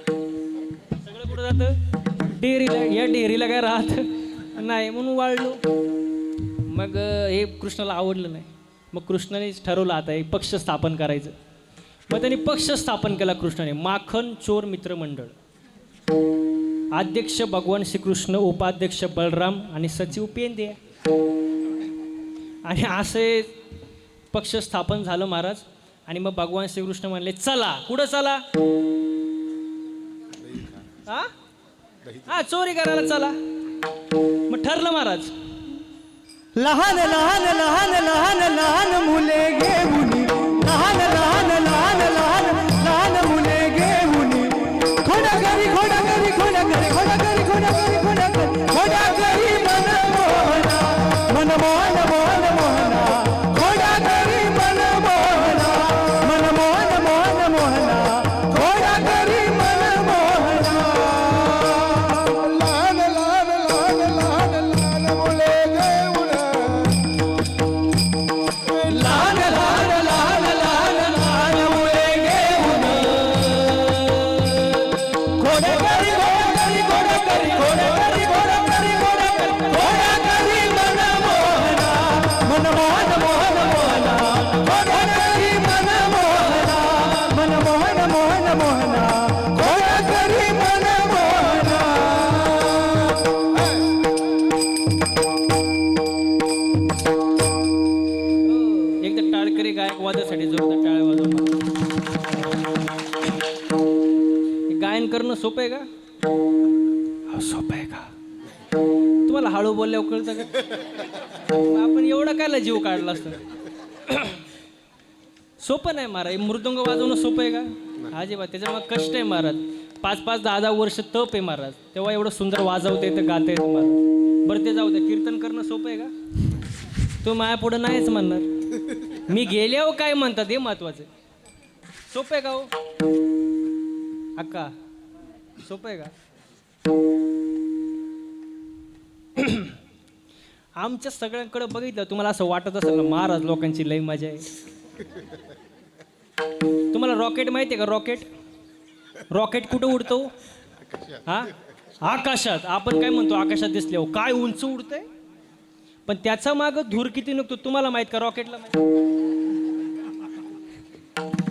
सगळं कुठं जातं? डेअरीला. या डेअरीला काय राहत नाही म्हणून वाळलो. मग हे कृष्णाला आवडलं नाही. मग कृष्णाने ठरवलं आता एक पक्ष स्थापन करायचं. मग त्यांनी पक्ष स्थापन केला कृष्णाने, माखन चोर मित्र मंडळ. अध्यक्ष भगवान श्रीकृष्ण, उपाध्यक्ष बलराम आणि सचिव पेंदे. आणि असे पक्ष स्थापन झालं महाराज. आणि मग भगवान श्रीकृष्ण म्हणले, चला. कुठं चला? हा चोरी करायला चला. मग ठरलं महाराज. लहान लहान लहान लहान लहान मुले घेऊन, लहान लहान लहान लहान लहान मुले घेऊन, खोडा करी खोडा करी खोडा करी खोडा करी खोडा करी खोडा करी खोडा करी मन मोहना, मन मोहन मोहन मोहना, खोडा करी मन मोहना, मन मोहन मोहन मोहना, खोडा करी मन मोहना. लहान लहान लहान लहान लहान मुले घेऊन, लहान लहान लहान लहान लहान मुले घेऊन, घोडे करी घोडे करी घोडे करी घोडे करी घोडे करी घोडा करी मन मोहना, मन मोहन मोहन मोहना, घोडा करी मन मोहना, मन मोहन मोहन मोहना, घोडा करी मन मोहना. एकदा टाळकरी गायक वादासाठी जोरदार टाळ्या वाजवा. गायन करणं सोपं आहे का? सोपं आहे का? तुम्हाला हळू बोलल्यावर कळतं का? आपण एवढं कायला जीव काढला असतं? सोपं नाही महाराज. मृदंग वाजवणं सोपं आहे का? अजिबात. त्याच्यामुळे कष्ट आहे महाराज. 5-5, 10-10 वर्ष तप आहे महाराज. तेव्हा एवढं सुंदर वाजवता येतं, गाता येतं महाराज. बरं ते जाऊ द्या. कीर्तन करणं सोपं आहे का? तो माया पुढं नाहीच म्हणणार. मी गेल्यावर काय म्हणतात हे महत्वाचं. सोपं आहे का हो अक्का? सोपं आहे का? आमच्या सगळ्यांकडे बघितलं तुम्हाला असं वाटत असेल ना, महाराज लोकांची लई मजा आहे. तुम्हाला रॉकेट माहिती आहे का? रॉकेट कुठं उडतो? हा, आकाशात. आपण काय म्हणतो, आकाशात दिसल्यावर काय उंच उडतंय, पण त्याचा माग धूर किती निघतो तुम्हाला माहित का? रॉकेटला माहित.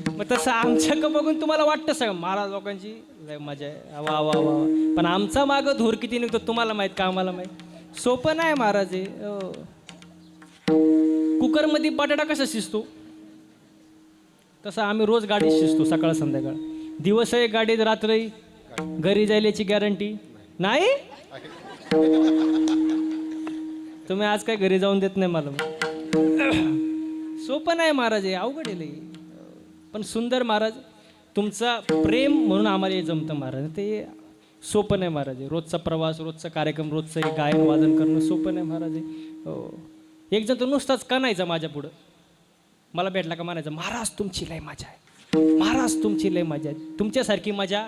मग तसं आमच्याकडं बघून तुम्हाला वाटतं सगळं महाराज लोकांची लय मजा आहे, वा वा वा. पण आमचा माग धूर किती निघतो तुम्हाला माहित का? आम्हाला माहित. सोपं नाही महाराज हे. कुकरमध्ये बटाटा कसा शिजतो तसं आम्ही रोज गाडीत शिजतो, सकाळ संध्याकाळ. दिवस आहे गाडीत, रात्री घरी जायल्याची गॅरंटी नाही. तुम्ही आज काय घरी जाऊन देत नाही मला. सोपं नाही महाराज हे, अवघड आहे लई. पण सुंदर महाराज. तुमचा प्रेम म्हणून आम्हाला हे जमतं महाराज. ते सोपं नाही महाराज हे. रोजचा प्रवास, रोजचा कार्यक्रम, रोजचं हे गायन वादन करणं सोपं नाही महाराज हे. हो. एक जण तर नुसताच कणायचा माझ्या पुढं. मला भेटला का म्हणायचं, महाराज तुमची लय मजा आहे, महाराज तुमची लय मजा आहे. तुमच्यासारखी मजा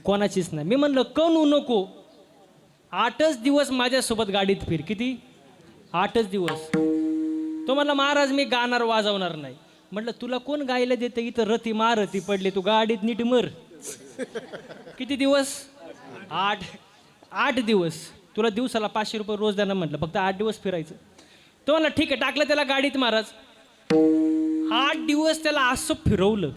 कोणाचीच नाही. मी म्हणलं कणू नको. 8च दिवस माझ्यासोबत गाडीत फिर. किती? 8च दिवस. तो म्हणला महाराज मी गाणार वाजवणार नाही. म्हटलं तुला कोण गायला देतं? इथं रती मारती पडली, तू गाडीत नीट मर. किती दिवस? 8 दिवस. तुला दिवसाला 500 रुपये रोज द्याना म्हटलं, फक्त 8 दिवस फिरायचं. तो म्हणला ठीक आहे. टाकलं त्याला गाडीत महाराज. 8 दिवस त्याला असं फिरवलं,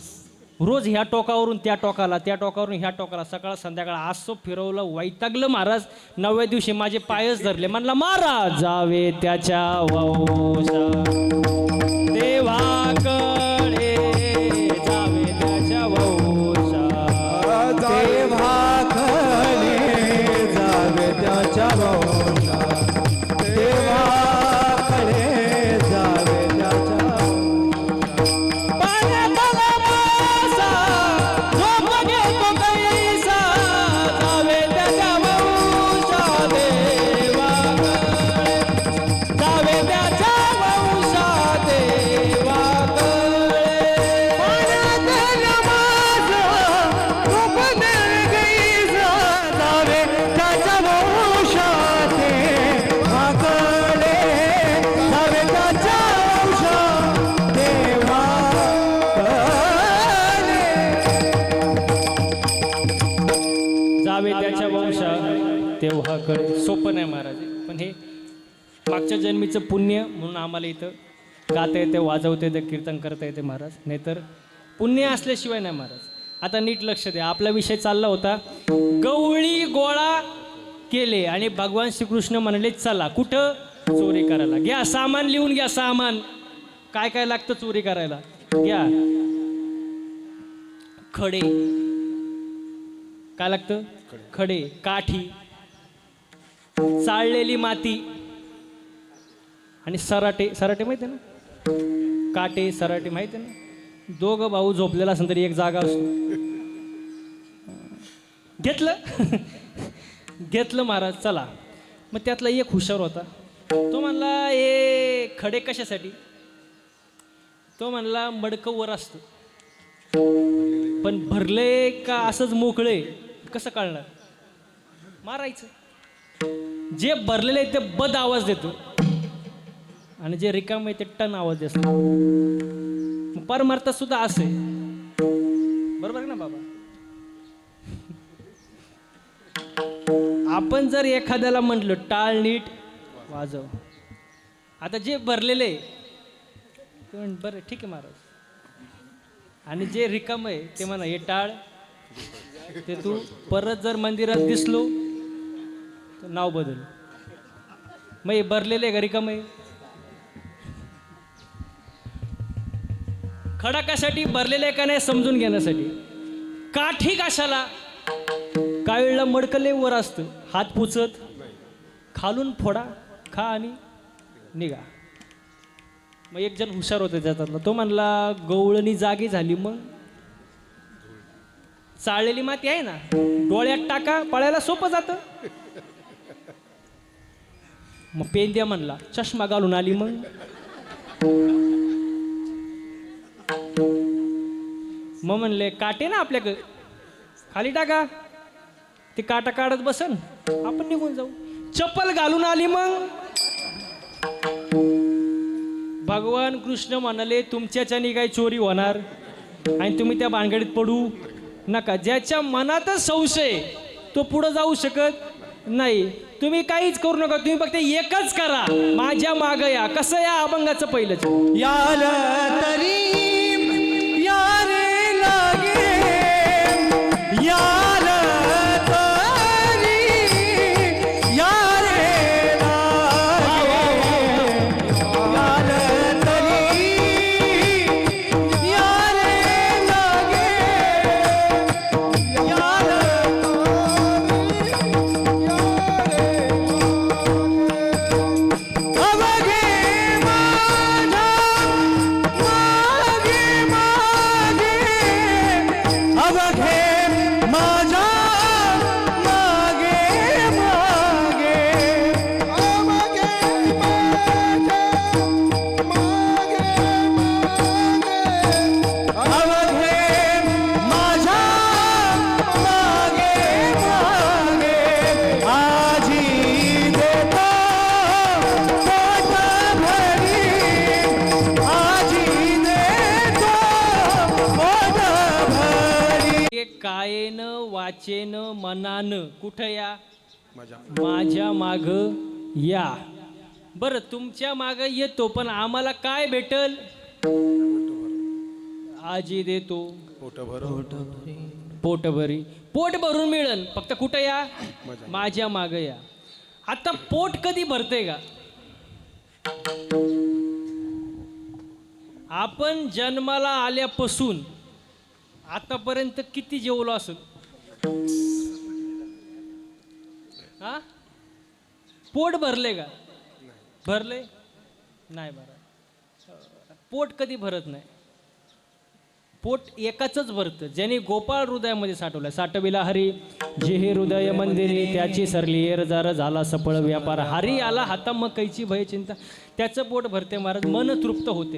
रोज ह्या टोकावरून त्या टोकाला, त्या टोकावरून ह्या टोकाला, सकाळ संध्याकाळ असं फिरवलं, वैतागलं महाराज. 9व्या दिवशी माझे पायच धरले. म्हणला महाराज जावे त्याच्या वंशा देवाकडे, जावे त्याच्या वंशा देवाकडे, जावे त्याच्या वंशा, देवाकडे जावे त्याच्या. जावे त्याच्या वंशा देवाकडे. तेव्हा कळे. सोपं नाही महाराज हे. पण हे मागच्या जन्मीचं पुण्य म्हणून आम्हाला इथं गाता येते, वाजवता येते, कीर्तन करता येते महाराज. नाहीतर पुण्य असल्याशिवाय नाही महाराज. आता नीट लक्ष द्या. आपला विषय चालला होता गवळी गोळा केले आणि भगवान श्रीकृष्ण म्हणाले चला कुठं चोरी करायला. घ्या सामान लिहून घ्या. सामान काय काय लागतं चोरी करायला घ्या. खडे काय लागतं, खडे, काठी, चाळलेली माती आणि सराटे. सराटे माहिती आहे ना, काटे सराटे माहिती आहे ना. दोघं भाऊ झोपलेला असेल तरी एक जागा असतो. घेतलं घेतलं महाराज. चला मग त्यातला एक हुशार होता. तो म्हणला हे खडे कशासाठी. तो म्हणला मडकं वर असतं पण भरले का असंच मोकळे कसं कळणार. मारायचं. जे भरलेलं आहे ते बद आवाज देतो आणि जे रिकाम आहे ते टन आवाज देतो. परमार्थ सुद्धा असे बरोबर आहे ना बाबा. आपण जर एखाद्याला म्हटलं टाळ नीट वाजव. आता जे भरलेले बरं ठीक आहे महाराज आणि जे रिकाम आहे ते म्हणा हे टाळ. ते तू परत जर मंदिरात दिसलो तर नाव बदल. मग हे भरलेले का रिकाम आहे. खडा कशासाठी भरलेला आहे का नाही समजून घेण्यासाठी. काठी कशाला. काही वेळेला मडकले वर असतं. हात पुचत खालून फोडा खा आणि निघा. मग एक जण हुशार होते त्याच्यातला. तो म्हणला गवळणी जागी झाली मग चाळलेली माती आहे ना डोळ्यात टाका पळायला सोपं जातं. मग पेंद्या म्हणला चष्मा घालून आली मग. मग म्हणले काटे ना आपल्याकडे खाली टाका. ते काटा काढत बसन आपण निघून जाऊ. चप्पल घालून आली मग. भगवान कृष्ण म्हणाले तुमच्याच्यानी काही चोरी होणार आणि तुम्ही त्या भानगडीत पडू नका. ज्याच्या मनातच संशय तो पुढं जाऊ शकत नाही. तुम्ही काहीच करू नका. तुम्ही फक्त एकच करा माझ्या मागं या. कसं या अभंगाचं पहिलंच याल तरी यारे लागे याल तरी यारे लागे याल तरी यारे लागे याल अवघे माझा मागे मागे अवघे माझा मागे मागे अवघे माझा मागे मागे आजी देतो पोट भरी आजी देतो पोट भरी. हे कायेन वाचेन मनानं कुठं या माझ्या माझ्या माग या. बरं तुमच्या माग येतो पण आम्हाला काय भेटल. आजी देतो पोटभरी. पोट भरून मिळेल फक्त कुठं या माझ्या माग या. आता पोट कधी भरते का. आपण जन्माला आल्यापासून आतापर्यंत किती जेवलो असेल. हा पोट भरले का. भरले नाही भरा. पोट कधी भरत नाही. पोट एकाच भरतं ज्याने गोपाळ हृदयामध्ये साठवलं. साठविला हरी जे हे हृदय मंदिरी त्याची सरली एरजार झाला सफळ व्यापार. हरी आला हाता मग कैची भय चिंता. त्याचं पोट भरते महाराज. मन तृप्त होते.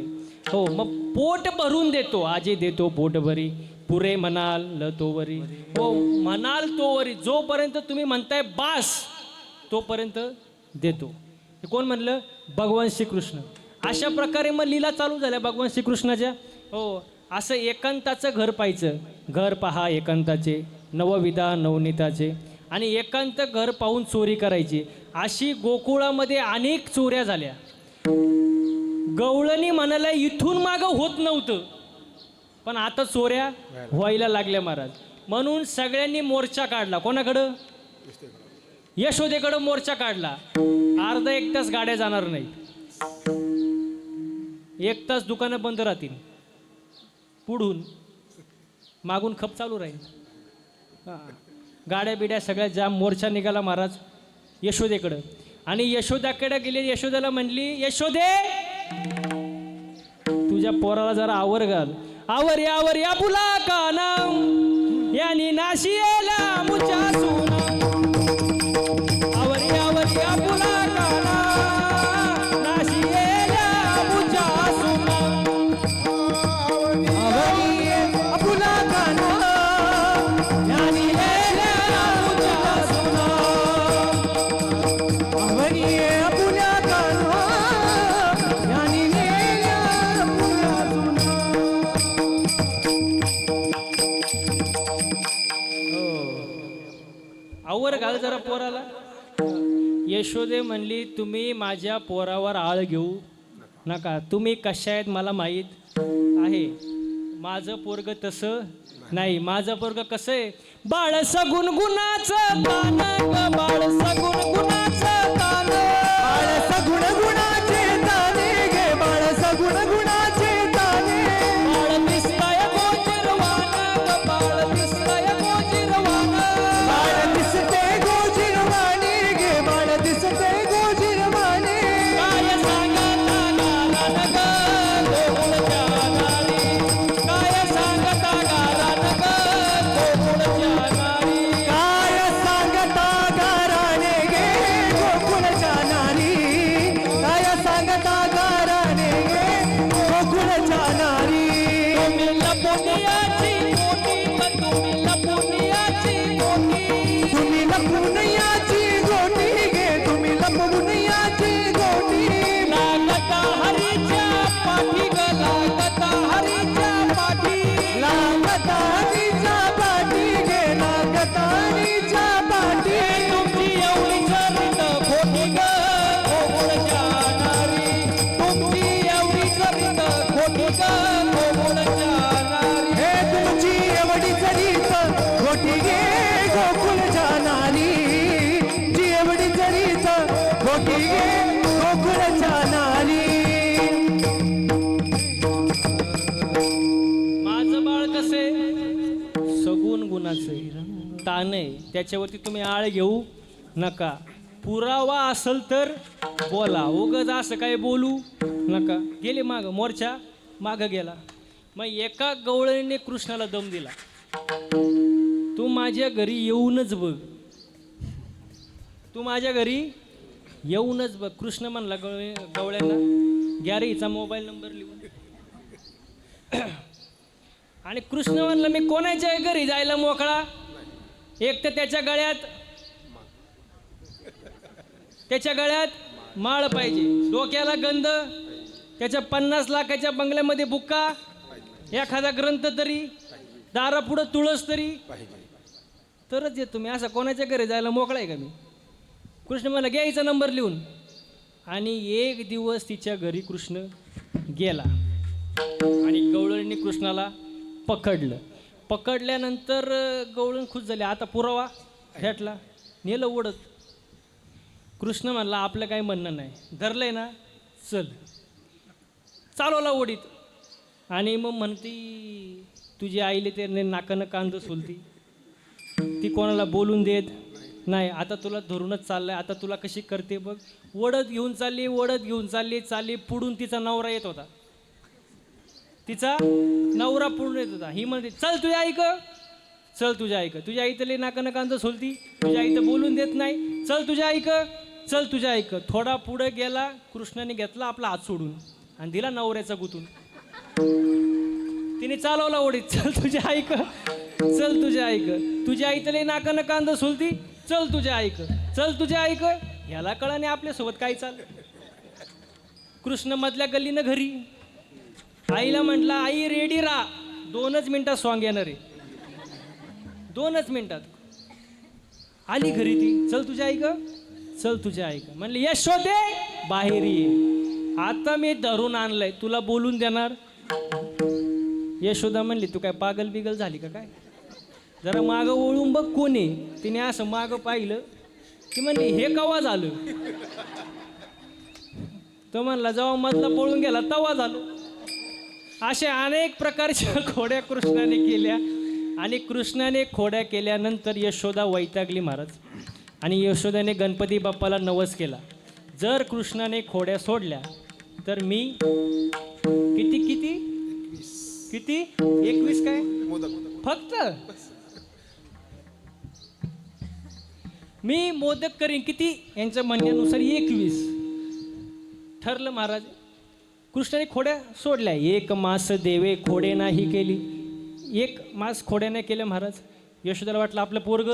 हो मग पोट भरून देतो आजी देतो पोट भरी. पुरे म्हणाल ल तोवरी. हो म्हणाल तोवरी. जोपर्यंत तुम्ही म्हणताय बास तोपर्यंत देतो. हे कोण म्हणलं भगवान श्रीकृष्ण. अशा प्रकारे मग लीला चालू झाल्या भगवान श्रीकृष्णाच्या. हो असं एकांताचं घर पाहायचं. घर पहा एकांताचे नवविधा नवनीताचे आणि एकांत घर पाहून चोरी करायची. अशी गोकुळामध्ये अनेक चोऱ्या झाल्या. गवळणी म्हणाला इथून मागं होत नव्हतं, पण आता चोऱ्या व्हायला लागल्या महाराज. म्हणून सगळ्यांनी मोर्चा काढला. कोणाकडं? यशोदेकडं मोर्चा काढला. अर्धा एक तास गाड्या जाणार नाही, 1 तास दुकानं बंद राहतील, पुढून मागून खप चालू राहील. हां, गाड्या बिड्या सगळ्या जाम. मोर्चा निघाला महाराज यशोदेकडं. आणि यशोदाकडे गेले. यशोदेला म्हणली, यशोदे तुझ्या पोराला जरा आवर घाल. आवर या बुला का नाम यानी नाशियला मुचा सुना. आवर या बुला का नाम नाशियला मुचा सुना. आवरिये अपुला काना यानी लेला मुझा सुना. आवरिये अपुला काना यानी लेला मुझा सुना. आवर घाल जरा पोराला. यशोदे म्हणली, तुम्ही माझ्या पोरावर आळ घेऊ नका. तुम्ही कशा आहेत मला माहीत आहे. माझं पोरग तसं नाही. माझं पोरग कसं आहे? बाळ सगुण गुणाचं तान ग, बाळ सगुण गुणाचं तान. बाळ सगुण गुणाचे ताने गे, बाळ सगुण गुणाचे ताने. बाळ दिसतंय गोजिरवान ग, बाळ दिसतंय गोजिरवान. बाळ दिसते गोजिरवाणे गे, बाळ दिसते गोजिरवाणे. काय सांगता गारान ग गोकुळच्या नारी. काय सांगता गारान ग गोकुळच्या नारी. काय सांगता गाराने गे गोकुळच्या नारी. काय सांगता गाराने गे गोकुळच्या नारी. तुम्ही लपुनियाची मोठी ग, तुम्ही लपुनियाची मोठी. तुम्ही लपून याची गोटी गे, तुम्ही लपून याची गोटी. लागता हरीच्या पाठी ग, लागता हरीच्या पाठी. लागता हरीच्या पाठी गे, लागता हरीच्या पाठी. तुमची एवढी चरित खोटी ग गोकुळच्या नारी. तुमची एवढी चरित खोटी ग गोकुळच्या नारी. हे तुमची एवढी चरित खोटी गे गोकुळच्या नारी. जी एवढी चरित खोटी गे गोकुळच्या नारी. माझं बाळ कसे सगुण गुणाचे तान आहे. त्याच्यावरती तुम्ही आळ घेऊ नका. पुरावा असेल तर बोला, उगाच असं काय बोलू नका. गेले माग, मोर्चा माग गेला. मग एका गवळणीने कृष्णाला दम दिला, तू माझ्या घरी येऊनच बघ, तू माझ्या घरी येऊनच बघ. कृष्ण म्हणला गवळ्यांना, घ्या रे हिचा मोबाईल नंबर लिहून. आणि कृष्ण म्हणलं, मी कोणाच्या घरी जायला मोकळा. एक तर त्याच्या गळ्यात माळ पाहिजे, डोक्याला गंध, त्याच्या 50 लाखाच्या बंगल्यामध्ये बुक्का, एखादा ग्रंथ तरी, दारापुढं तुळस तरी, तरच येतो मी. असं कोणाच्या घरी जायला मोकळा आहे का मी? कृष्ण मला घ्यायचा नंबर लिहून. आणि एक दिवस तिच्या घरी कृष्ण गेला आणि गवळणीने कृष्णाला पकडलं. पकडल्यानंतर गवळण खुश झाली, आता पुरावा भेटला. नेलं ओढत. कृष्ण म्हणला, आपलं काही म्हणणं नाही, धरलंय ना, चल. चालवला ओढीत. आणि मग म्हणती, तुझी आईले ते नाकानं कांद सोलती, ती कोणाला बोलून देत नाही. आता तुला धरूनच चाललंय, आता तुला कशी करते बघ. ओढत घेऊन चालली. पुढून तिचा नवरा येत होता. पुढून येत होता. ही म्हणते, चल तुझ्या ऐक, चल तुझ्या ऐक. तुझ्या आई तले नाकानं कांद सोलती, तुझ्या आई तर बोलून देत नाही, चल तुझ्या ऐक. थोडा पुढे गेला. कृष्णाने घेतला आपला हात सोडून आणि दिला नवऱ्याचा गुतून. तिने चालवला ओढीत, चल तुझ्या ऐक. तुझ्या आई तले नाकानं कांद सोलती, चल तुझ्या ऐक. ह्याला कळाने आपल्यासोबत काय चाल. कृष्ण मधल्या गल्लीनं घरी. आईला म्हटलं, आई रेडी राहा, 2च मिनिटात सॉंग येणार आहे, 2च मिनिटात. आली घरी ती, चल तुझ्या आई ग, चल तुझ्या आई ग. म्हणले यशोदे बाहेर ये, आता मी धरून आणलंय, तुला बोलून देणार. यशोदा म्हणली तू काय पागल बिगल झाली का काय, जरा मागं ओळून बघ कोण आहे. तिने असं मागं पाहिलं की म्हणली हे कवा झालं. तो म्हणला जेव्हा मधला पळून गेला तवा झालं. अशा अनेक प्रकारच्या खोड्या कृष्णाने केल्या आणि कृष्णाने खोड्या केल्यानंतर यशोदा वैतागली महाराज. आणि यशोदाने गणपती बाप्पाला नवस केला, जर कृष्णाने खोड्या सोडल्या तर मी किती किती किती 21 काय फक्त मी मोदक करीन. किती यांच्या म्हणण्यानुसार 21 ठरलं महाराज. कृष्णाने खोड्या सोडल्या, एक मास देवे खोडे नाही केली, एक मास खोड्या नाही केल्या महाराज. यशोदाला वाटलं आपलं पोरग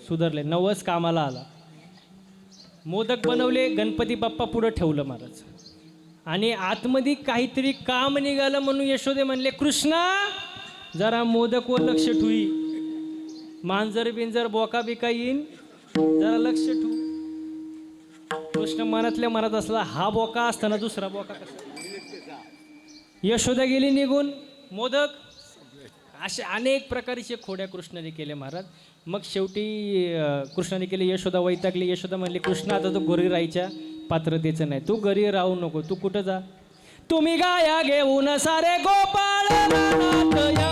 सुधारले, नवस कामाला आला. मोदक बनवले, गणपती बाप्पा पुढं ठेवलं महाराज. आणि आतमध्ये काहीतरी काम निघालं म्हणून यशोदे म्हणले कृष्णा जरा मोदकवर लक्ष ठेवी, मांजर बिंजर बोका बिका येईन, जरा लक्ष ठेवू. कृष्ण मनातल्या मनात असला हा बोका असताना दुसरा बोका कसा. यशोदा गेली निघून. मोदक असे अनेक प्रकारचे खोड्या कृष्णाने केले महाराज. मग शेवटी कृष्णाने केले, यशोदा वैतागली. यशोदा म्हणली कृष्ण आता तू घरी राहायच्या पात्रतेचं नाही, तू घरी राहू नको, तू कुठं जा. तुम्ही गाया घेऊन सारे गोपाळ रानात या,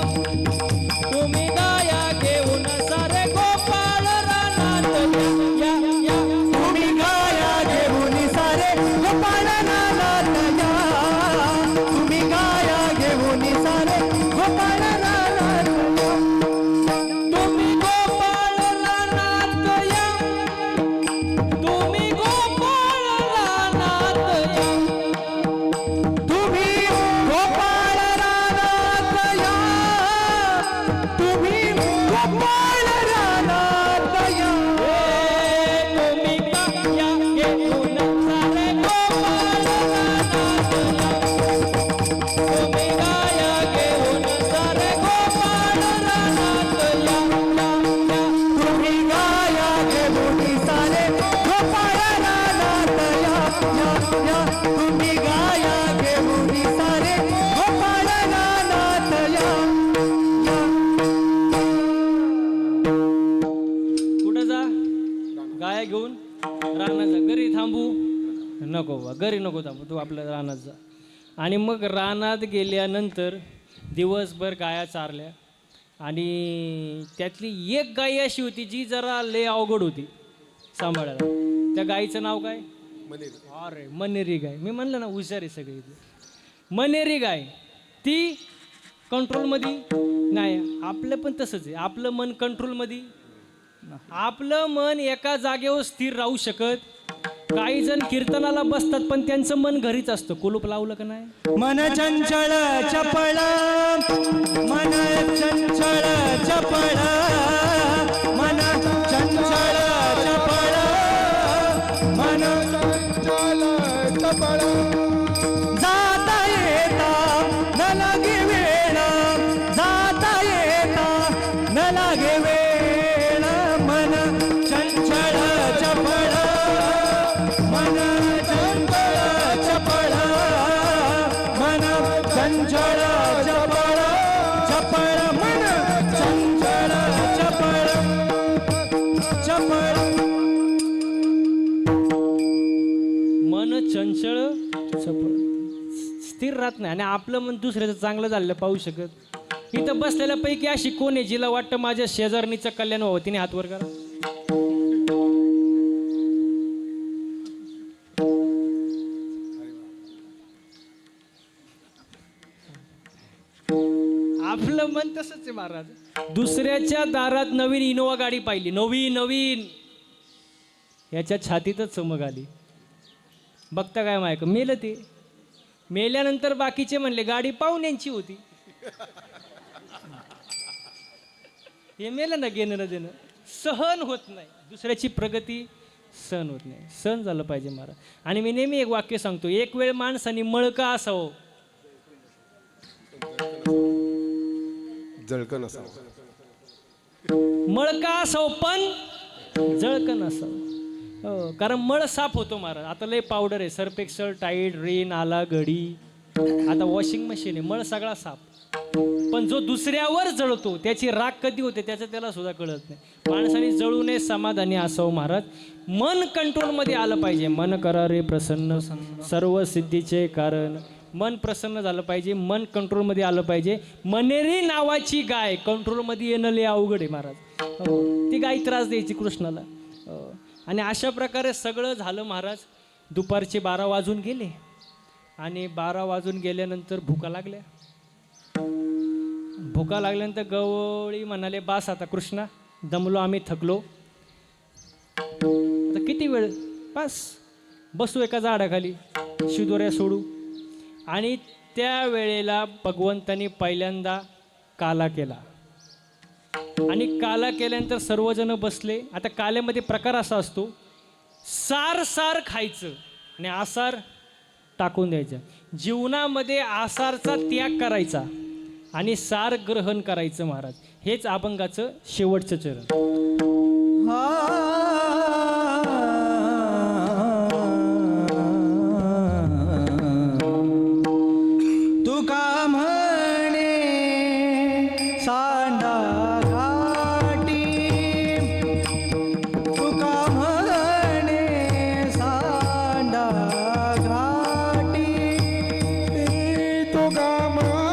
तुम्ही गाया घेऊन सारे गोपाळ रानात या, या, या. तुम्ही गाया घेऊन सारे गोपाळ रानात या, तुम्ही गाया घेऊन सारे गोपाळ रानात या. तुम्ही गोपाळ रानात या, तुम्ही गोपाळ रानात या. तुम्ही गोपाळ रानात या, तुम्ही गोपाळ रानात या. तुम्ही गाया घेऊन सारे गोपाळ रानात या, तुम्ही गाया घेऊन सारे गोपाळ रानात या, या, या. तुम्ही गाया घेऊन सारे गोपाळ रानात या, या, या. तुम्ही गाया घेऊन सारे गोपाळ रानात या, या. कुठं जा, गाया घेऊन रानात जा. घरी थांबू नको बा, घरी नको थांबू, तू आपल्या रानात जा. आणि मग रानात गेल्यानंतर दिवसभर गाया चारल्या. आणि त्यातली एक गाय अशी होती जी जरा लय अवघड होती सांभाळायला. त्या गाईचं नाव काय, अरे मनेरी गाय. मी म्हणलं ना हुशार आहे सगळी. मनेरी गाय ती कंट्रोलमध्ये नाही. आपलं पण तसंच आहे, आपलं मन कंट्रोलमध्ये, आपलं मन एका जागेवर स्थिर राहू शकत. काही जण कीर्तनाला बसतात पण त्यांचं मन घरीच असतं. कुलूप लावलं का नाही. मन चंचल चपळ, मन चंचल चपळ, मन चंचल चपळ, मन चंचल चपळ. जाता येता न लागे वेळ, जाता येता न लागे वेळ. मन चंचल चपळ, मन चंचल चपळ, मन चंचल चपळ, चपळ मन चंचल चपळ, चपळ. मन चंचल चपळ स्थिर राहत नाही. आणि आपलं मन दुसऱ्याचं चांगलं झालेलं पाहू शकत. इथं बसलेल्यापैकी अशी कोण आहे जिला वाटतं माझ्या शेजारणीचं कल्याण व्हावं, तिने हात वर करा. आपलं मन तसंच आहे महाराज. दुसऱ्याच्या दारात नवीन इनोवा गाडी पाहिली, नवीन नवीन, याच्या छातीतच चमक आली. बघता काय मायक मेलं. ते मेल्यानंतर बाकीचे म्हणले गाडी पाहुण्यांची होती. हे मेलं ना, घेणं ना देणं सहन होत नाही. दुसऱ्याची प्रगती सहन होत नाही. सहन झालं पाहिजे महाराज. आणि मी नेहमी एक वाक्य सांगतो, एक वेळ माणसाने मळका असावं, जळकन असावं. मळका असावं पण जळकण असावं. हो, कारण मळ साफ होतो महाराज. आता लय पावडर आहे, सर्फ एक्सेल, टाईड, रिन, आला, घडी, आता वॉशिंग मशीन आहे, मळ सगळा साफ. पण जो दुसऱ्यावर जळतो त्याची राग कधी होते त्याचं त्याला सुद्धा कळत नाही. माणसाने जळू नये, समाधानी असावं महाराज. मन कंट्रोलमध्ये आलं पाहिजे. मन करा रे प्रसन्न, सर्व सिद्धीचे कारण. मन प्रसन्न झालं पाहिजे, मन कंट्रोलमध्ये आलं पाहिजे. मनेरी नावाची गाय कंट्रोलमध्ये येणं लय अवघड आहे महाराज. हो, ती गाय त्रास द्यायची कृष्णाला. हो. आणि अशा प्रकारे सगळं झालं महाराज. दुपारचे 12 वाजून गेले आणि 12 वाजून गेल्यानंतर भुका लागल्या. भुका लागल्यानंतर गवळी म्हणाले, बास आता कृष्णा, दमलो आम्ही, थकलो, आता किती वेळ, बस बसू एका झाडाखाली, शिदोऱ्या सोडू. आणि त्या वेळेला भगवंतानी पहिल्यांदा काला केला. आणि काला केल्यानंतर सर्वजण बसले. आता काल्यामध्ये प्रकार असा असतो, सार खायचं आणि आसार टाकून द्यायचं. जीवनामध्ये आसारचा त्याग करायचा आणि सार ग्रहण करायचं महाराज. हेच अभंगाचं शेवटचं चरण. तुका म्हणे सांडा घाटी, तुका म्हणे सांडा घाटी, तुका म्हणे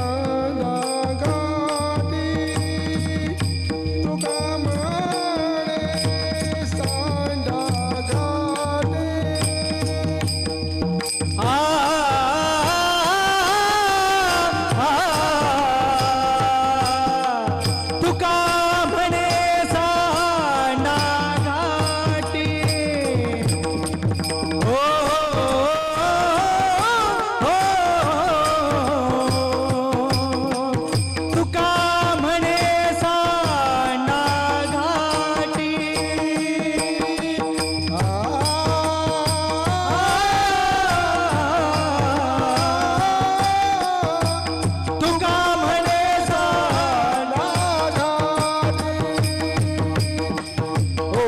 सांगा घाटी, तुका म्हणे सांगा घाटी. तुका म्हणे सांडा घाटी, हो तुका म्हणे सांडा घाटी. तुका म्हणे सांडा घाटी, हो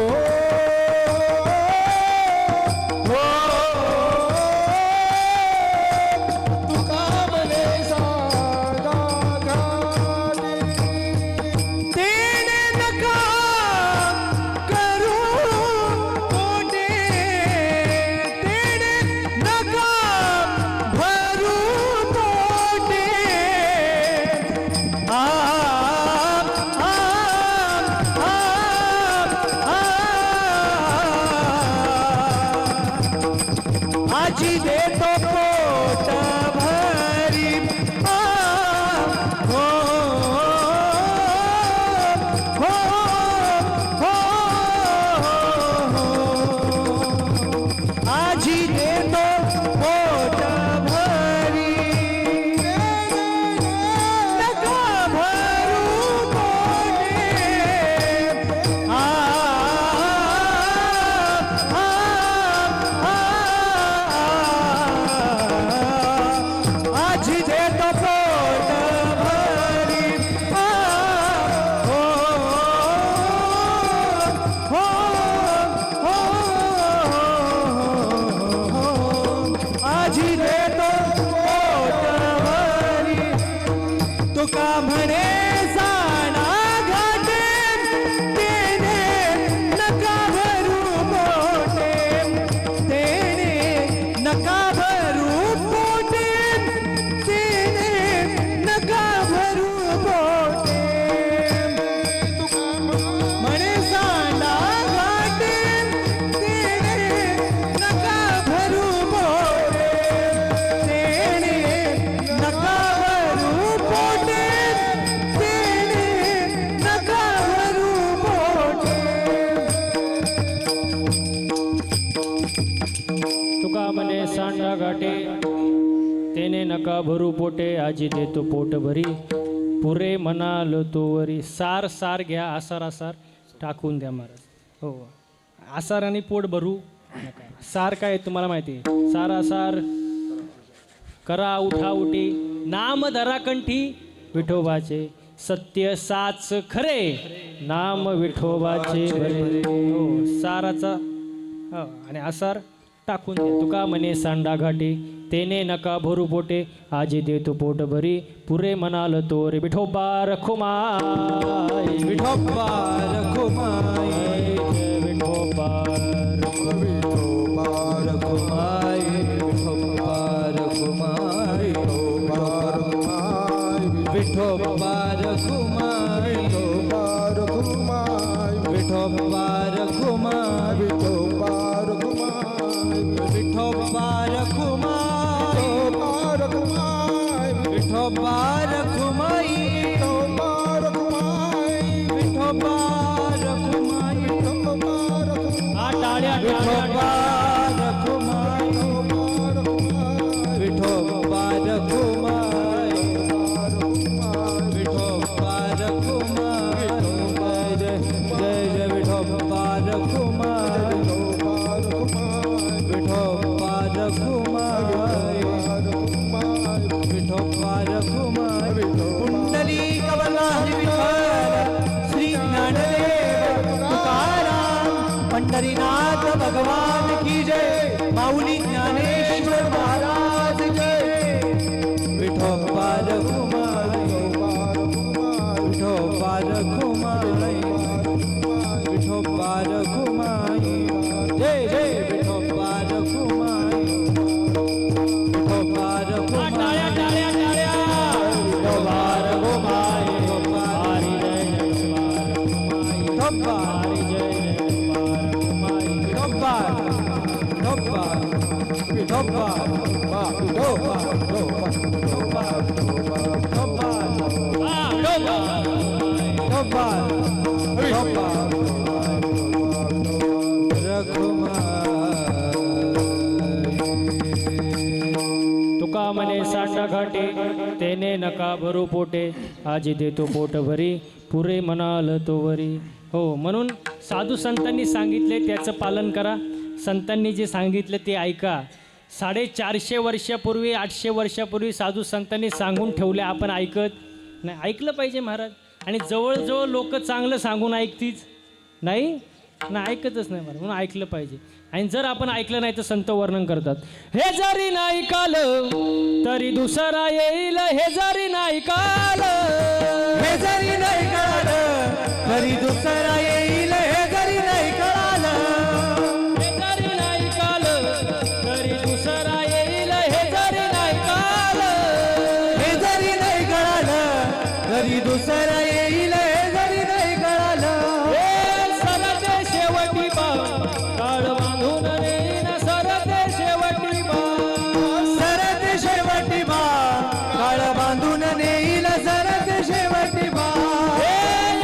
तुका म्हणे सांगा घाटी. तेने नका करू पोटे, तेने नका भरू पोटे. आ आ आजी देतो पोट भरी. हो हो हो आजी देतो पोट भरी. नका भरू पोटे. आजी देतो पोट भरी. हो हो हो आजी देतो पोट भरी. तुका म्हणे सांडा घाटे, तेने नका भरू पोटे, तेने नका भरू पोटे, तेने नका भरू पोटे. म्हणे सांडा घाटे, तेने नका भरू पोटे, तेने नका भरू पोटे, तेने नका भरू पोटे. तुका म्हणे सांडा घाटे, तेने नका भरू पोटे, आजी देतो पोट भरी. पुरे म्हणाल तोवरी. सार घ्या, आसार टाकून द्या महाराज. हो, आसार आणि पोट भरू नका. सार काय आहे तुम्हाला माहिती आहे. सार करा उठा उठी, नाम धरा कंठी विठोबाचे. सत्य साच खरे नाम विठोबाचे बरे. हो, साराचा हो, आणि आसार टाकून दे. तुका म्हणे सांडा घाटे तेने नका भरू पोटे आजी देतो पोट भरी पुरे म्हणाल तो रे विठोबा रखुमाई. विठोबा रखुमाई विठोबा विठोबा रखुमाई विठोबा रखुमाई विठोबा रखुमाई विठोबा रखुमाई विठोबा रखुमाई विठोबा रखुमाई विठोबा रखुमाई हा टाळ्या विठोबा रखुमाई विठोबा रखुमाई विठोबा रखुमाई जय जय विठोबा रखुमाई विठोबा रखुमाई विठोबा रखुमाई कुंडली कमला विठ्ठल श्री ज्ञानदेव तुकाराम पंढरीनाथ भगवान की जय माऊली ज्ञानेश्वर महाराज जय विठोबा रखुमाई विठोबा रखुमाई विठोबा रखुमाई जय जय विठोबा रखुमाई विठोबा हा रखुमाई टाळ्या टाळ्या टाळ्या विठोबा रखुमाई हरी जय विठोबा हरी जय विठोबा विठोबा विठोबा विठोबा विठोबा विठोबा विठोबा विठोबा रखुमाई तुका म्हणे साठा घाटे तेने नका भरू पोटे आजी देतो पोट भरी पुरे म्हणाल तो वरी. हो, म्हणून साधू संतांनी सांगितले त्याचं पालन करा. संतांनी जे सांगितलं ते ऐका. 450 वर्षापूर्वी 800 वर्षापूर्वी साधू संतांनी सांगून ठेवले, आपण ऐकत नाही. ऐकलं पाहिजे महाराज. आणि जवळजवळ लोक चांगलं सांगून ऐकतीच नाही ना, ऐकतच नाही महाराज. म्हणून ऐकलं पाहिजे. आणि जर आपण ऐकलं नाही तर संत वर्णन करतात, हे जरी नाही कालं तरी दुसरा येईल, हे जरी नाही कालं हे जरी नाही कळालं तरी दुसरा येईल, हे जरी नाही कळालं हे जरी नाही कालं तरी दुसरा येईल, हे जरी नाही कालं हे जरी नाही कळालं तरी दुसरा येईल, हे जरी नाही कळालं हे सरते शेवटी बा काळ बांधून नेईन, सरते शेवटी बा सरत शेवटी बा काळ बांधून नेईल, सरत शेवटी बा हे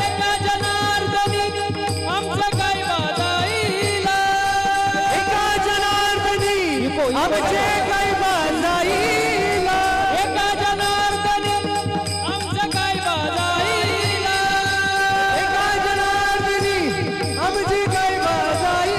एका जनार्दनी आमचं काय बाजाईला, एका जनार्दनी आमचे काय बांधाईला, एका जनार्दनी आमचं काय बाजाईला, एका जनार्दनी आमची काय बांधाईला.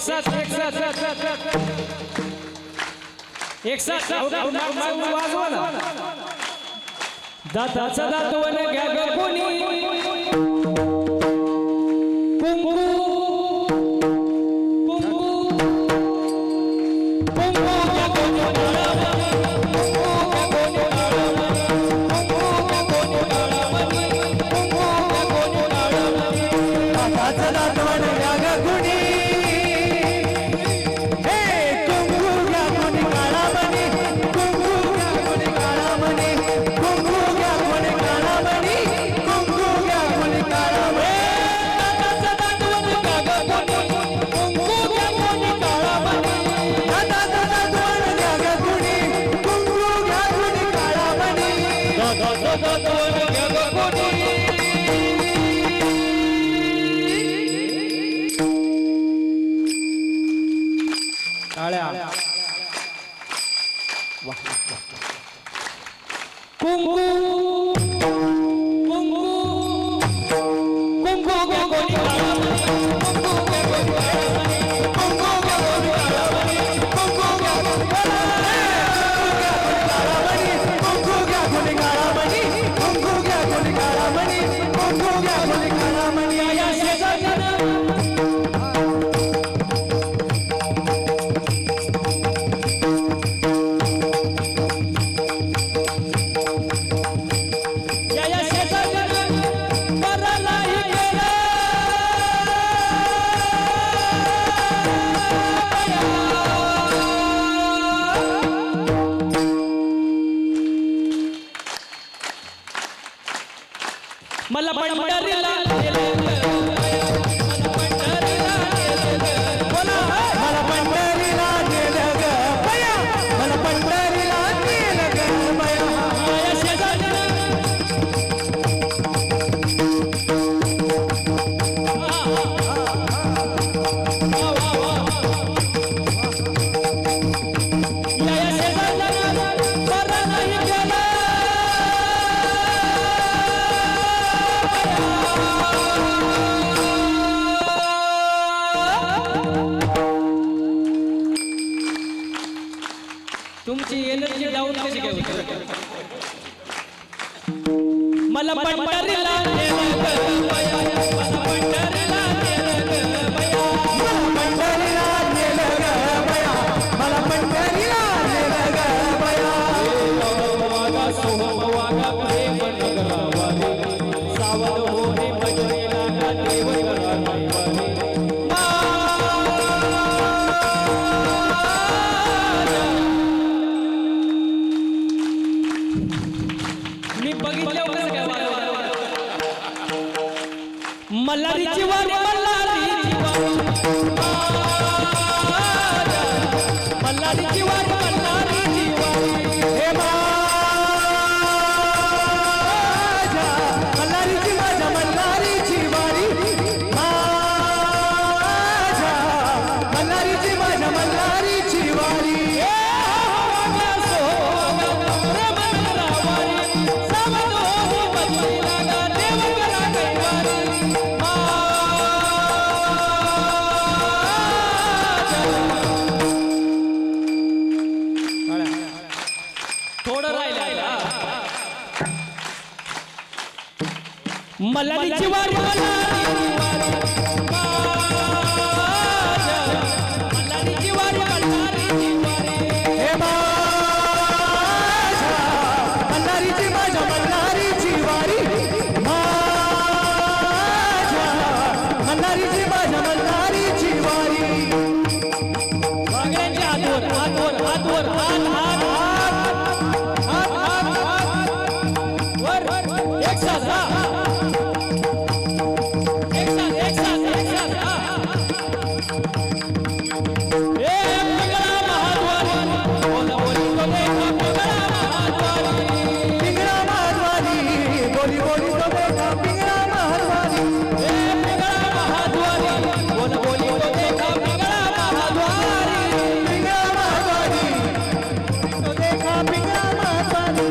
साथ वाजवा ना दाताचा दातवन घ्या ग कोणी कुंकू घ्या कोणी दाताचं दातवन घ्या ग कुणी हे कुंकू घ्या कोणी काळा मणी कुंकू घ्या कोणी काळा मणी कुंकू घ्या कोणी काळा मणी कुंकू घ्या कोणी काळा मणी दाताचा दातवन घ्या ग कोणी कुंकू घ्या कोणी काळा मणी दाताचं दातवन घ्या ग कुणी कुंकू घ्या कोणी काळा मणी दाताचा दातवन घ्या ग कोणी कुंकू कुंकू कुंकू घ्या कोणी काळा मणी कुंकू घ्या कोणी काळा मणी कुंकू घ्या कोणी काळा मणी कुंकू घ्या कोणी काळा मणी कुंकू घ्या कोणी काळा मणी कुंकू घ्या कोणी काळा मणी कुंकू घ्या कोणी काळा मणी या शेजाऱ्यानं या शेजाऱ्यानं मरालाही केलं मला पंढरीला मला पंढरीला नेलं ग बया मला पंढरीला नेलं ग बया तुमची एनर्जी डाऊन कशी काय होते मला पंढरीला नेलं ग बया, मला पंढरीला नेलं ग बया. पंढरीला नेलं ग बया मला पंढरीला नेलं ग बया वागा सोहम वागा प्रेम नगरावाले सावध हो रे भजनीला का देव करा नैवाले. मी बघितलं कसं काय वाजवलं. मल्हारीची वारी मल्हारीची वारी मल्हारीची वारी मल्हारीची वारी हे माझ्या मल्हारीची माझ्या मल्हारीची वारी माझ्या मल्हारीची माझ्या मल्हारीची वारी थोडं राहिलं मल्हारीची वारी मल्हारीची वारी मल्हारीची वारी मल्हारीची वारी हे माझ्या मल्हारीची माझ्या मल्हारीची वारी माझ्या मल्हारीची माझ्या मल्हारीची वारी सगळ्यांचे हातवर हातवर हातवर हात हात हात हात हात वर एक साथ हा एक साथ हा ए पिंगळा महाद्वारी बोला बोली तो देखा पिंगळा महाद्वारी पिंगळा महाद्वारी बोली बोली तो देखा पिंगळा महाद्वारी ए पिंगळा महाद्वारी बोला बोली तो देखा पिंगळा महाद्वारी पिंगळा महाद्वारी तो देखा पिंगळा महाद्वारी